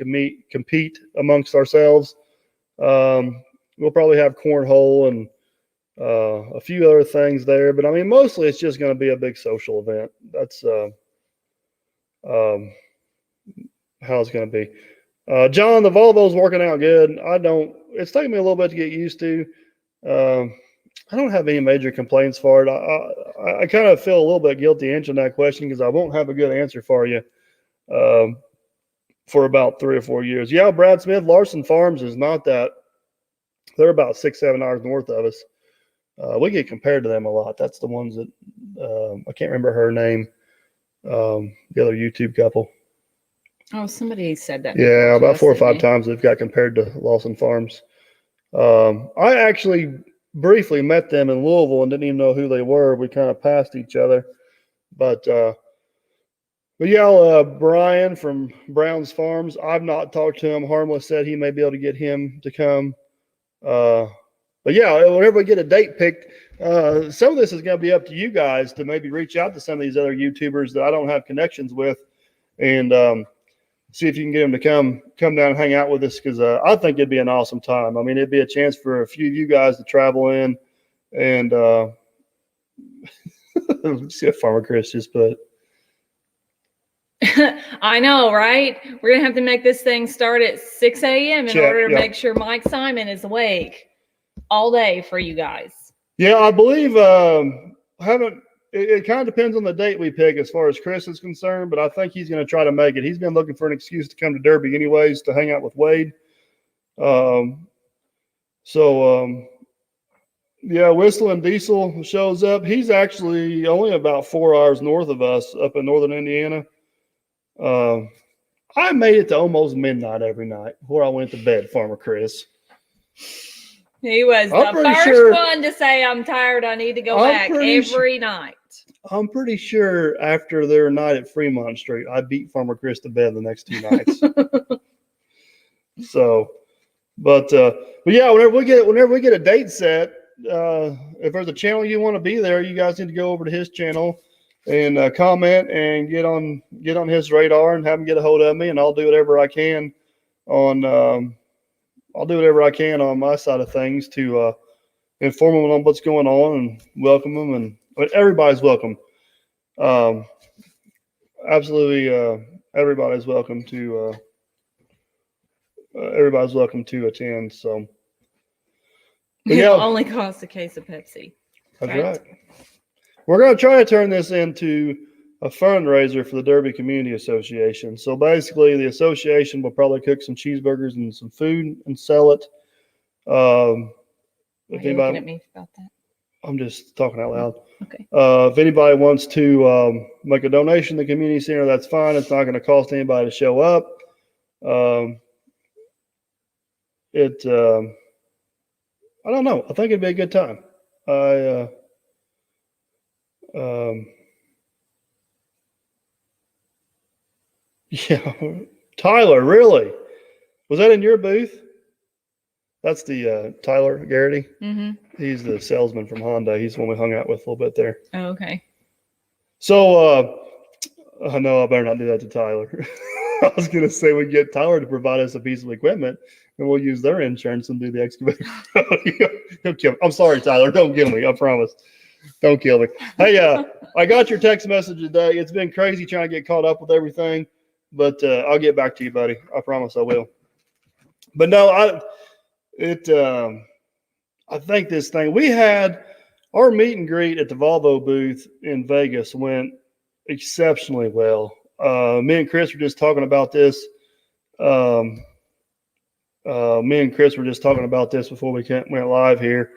compete amongst ourselves. We'll probably have cornhole and a few other things there, but I mean, mostly it's just going to be a big social event. That's how it's going to be. John, the Volvo's working out good. It's taking me a little bit to get used to. I don't have any major complaints for it. I kind of feel a little bit guilty answering that question because I won't have a good answer for you for about 3 or 4 years. Yeah, Brad Smith, Larson Farms is not that. They're about 6-7 hours north of us. We get compared to them a lot. That's the ones that I can't remember her name. The other YouTube couple. Oh, somebody said that. Yeah, about 4 or 5 times they've got compared to Lawson Farms. I actually briefly met them in Louisville and didn't even know who they were. We kind of passed each other, but yeah, Brian from Brown's Farms. I've not talked to him. Harmless said he may be able to get him to come. But yeah, whenever we get a date picked, some of this is going to be up to you guys to maybe reach out to some of these other YouTubers that I don't have connections with, and see if you can get them to come down and hang out with us, because I think it'd be an awesome time. I mean, it'd be a chance for a few of you guys to travel in and see what Farmer Chris just put. I know, right? We're going to have to make this thing start at 6 a.m. in order to make sure Mike Simon is awake all day for you guys. Yeah, I believe it kind of depends on the date we pick as far as Chris is concerned, but I think he's going to try to make it. He's been looking for an excuse to come to Derby anyways to hang out with Wade. Yeah, Whistling Diesel shows up. He's actually only about 4 hours north of us up in northern Indiana. I made it to almost midnight every night before I went to bed, Farmer Chris. He was the first one to say, I'm tired, I need to go back every night. I'm pretty sure after their night at Fremont Street, I beat Farmer Chris to bed the next 2 nights. But yeah, whenever we get a date set, if there's a channel you want to be there, you guys need to go over to his channel and comment and get on his radar and have him get a hold of me, and I'll do whatever I can on my side of things to inform them on what's going on and welcome them, but everybody's welcome. Absolutely, everybody's welcome to attend. So it only costs a case of Pepsi. That's right. We're going to try to turn this into a fundraiser for the Derby Community Association. So basically, the association will probably cook some cheeseburgers and some food and sell it. Are you looking at me about that? I'm just talking out loud. Okay. If anybody wants to make a donation to the community center, that's fine. It's not going to cost anybody to show up. I don't know. I think it'd be a good time. Yeah, Tyler, really? Was that in your booth? That's the Tyler Garrity. Mm-hmm. He's the salesman from Honda. He's the one we hung out with a little bit there. Oh, okay. So, I know I better not do that to Tyler. I was going to say we get Tyler to provide us a piece of equipment, and we'll use their insurance and do the excavator. He'll kill me. I'm sorry, Tyler. Don't kill me. I promise. Don't kill me. Hey, I got your text message today. It's been crazy trying to get caught up with everything, but I'll get back to you, buddy. I promise I will. But no, I think this thing, we had our meet and greet at the Volvo booth in Vegas went exceptionally well. Me and Chris were just talking about this. Me and Chris were just talking about this before we went live here.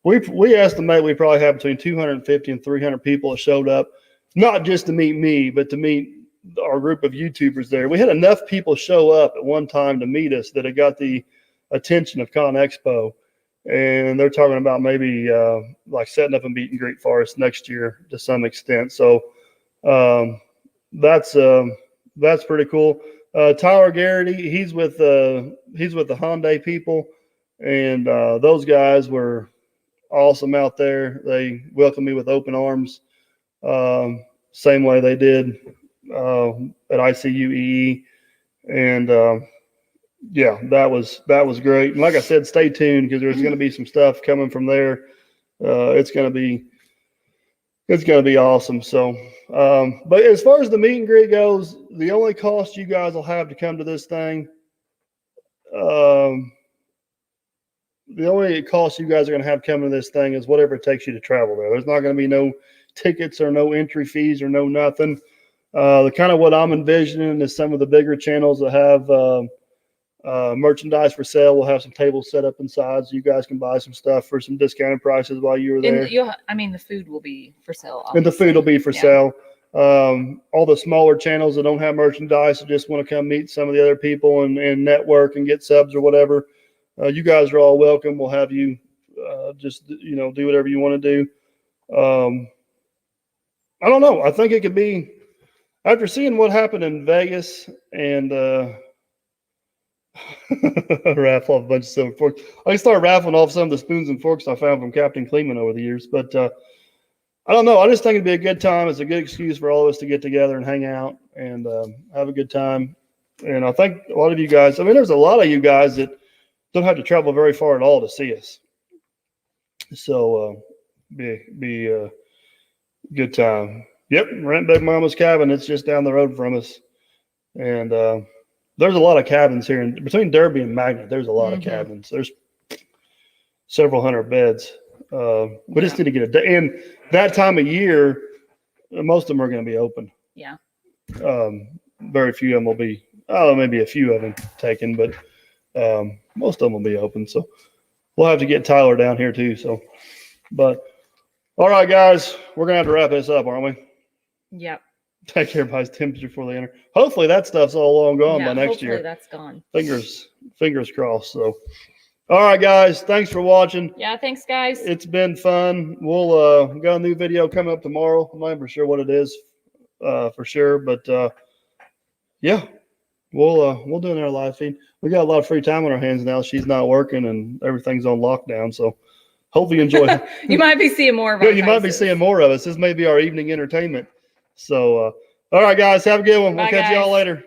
We estimate we probably have between 250 and 300 people that showed up, not just to meet me, but to meet our group of YouTubers there. We had enough people show up at one time to meet us that it got the attention of ConExpo, and they're talking about maybe like setting up a meet and greet for us next year to some extent. So that's pretty cool. Tyler Garrity, he's with the Hyundai people, and those guys were awesome out there. They welcomed me with open arms, same way they did at ICUEE, and yeah, that was great. And like I said, stay tuned because there's going to be some stuff coming from there. It's going to be awesome. So, but as far as the meet and greet goes, the only cost you guys will have to come to this thing, the only cost you guys are going to have coming to this thing is whatever it takes you to travel there. There's not going to be no tickets or no entry fees or no nothing. The kind of what I'm envisioning is some of the bigger channels that have merchandise for sale. We'll have some tables set up inside so you guys can buy some stuff for some discounted prices while you're there. The food will be for sale. Obviously. And the food will be for sale. All the smaller channels that don't have merchandise that just want to come meet some of the other people and network and get subs or whatever. You guys are all welcome. We'll have you just, do whatever you want to do. I don't know. I think it could be, after seeing what happened in Vegas and raffle off a bunch of silver forks. I started raffling off some of the spoons and forks I found from Captain Kleeman over the years. But I don't know. I just think it'd be a good time. It's a good excuse for all of us to get together and hang out and have a good time. And I think a lot of you guys, there's a lot of you guys that don't have to travel very far at all to see us. So be a good time. Yep, rent Big Mama's cabin. It's just down the road from us, and there's a lot of cabins here between Derby and Magnet. There's a lot of cabins. There's several hundred beds. We just need to get a and that time of year, most of them are going to be open. Yeah. Very few of them will be. Maybe a few of them taken, but most of them will be open. So we'll have to get Tyler down here too. So, but all right, guys, we're gonna have to wrap this up, aren't we? Yep. Take everybody's temperature before they enter. Hopefully that stuff's all long gone by next year. That's gone. Fingers crossed. So, all right, guys, thanks for watching. Yeah, thanks, guys. It's been fun. We'll got a new video coming up tomorrow. I'm not even sure what it is for sure, but yeah. We'll do another live feed. We got a lot of free time on our hands now. She's not working and everything's on lockdown. So hopefully you enjoy. You might be seeing more of us. You might be seeing more of us. This may be our evening entertainment. So all right, guys, have a good one. We'll catch y'all later.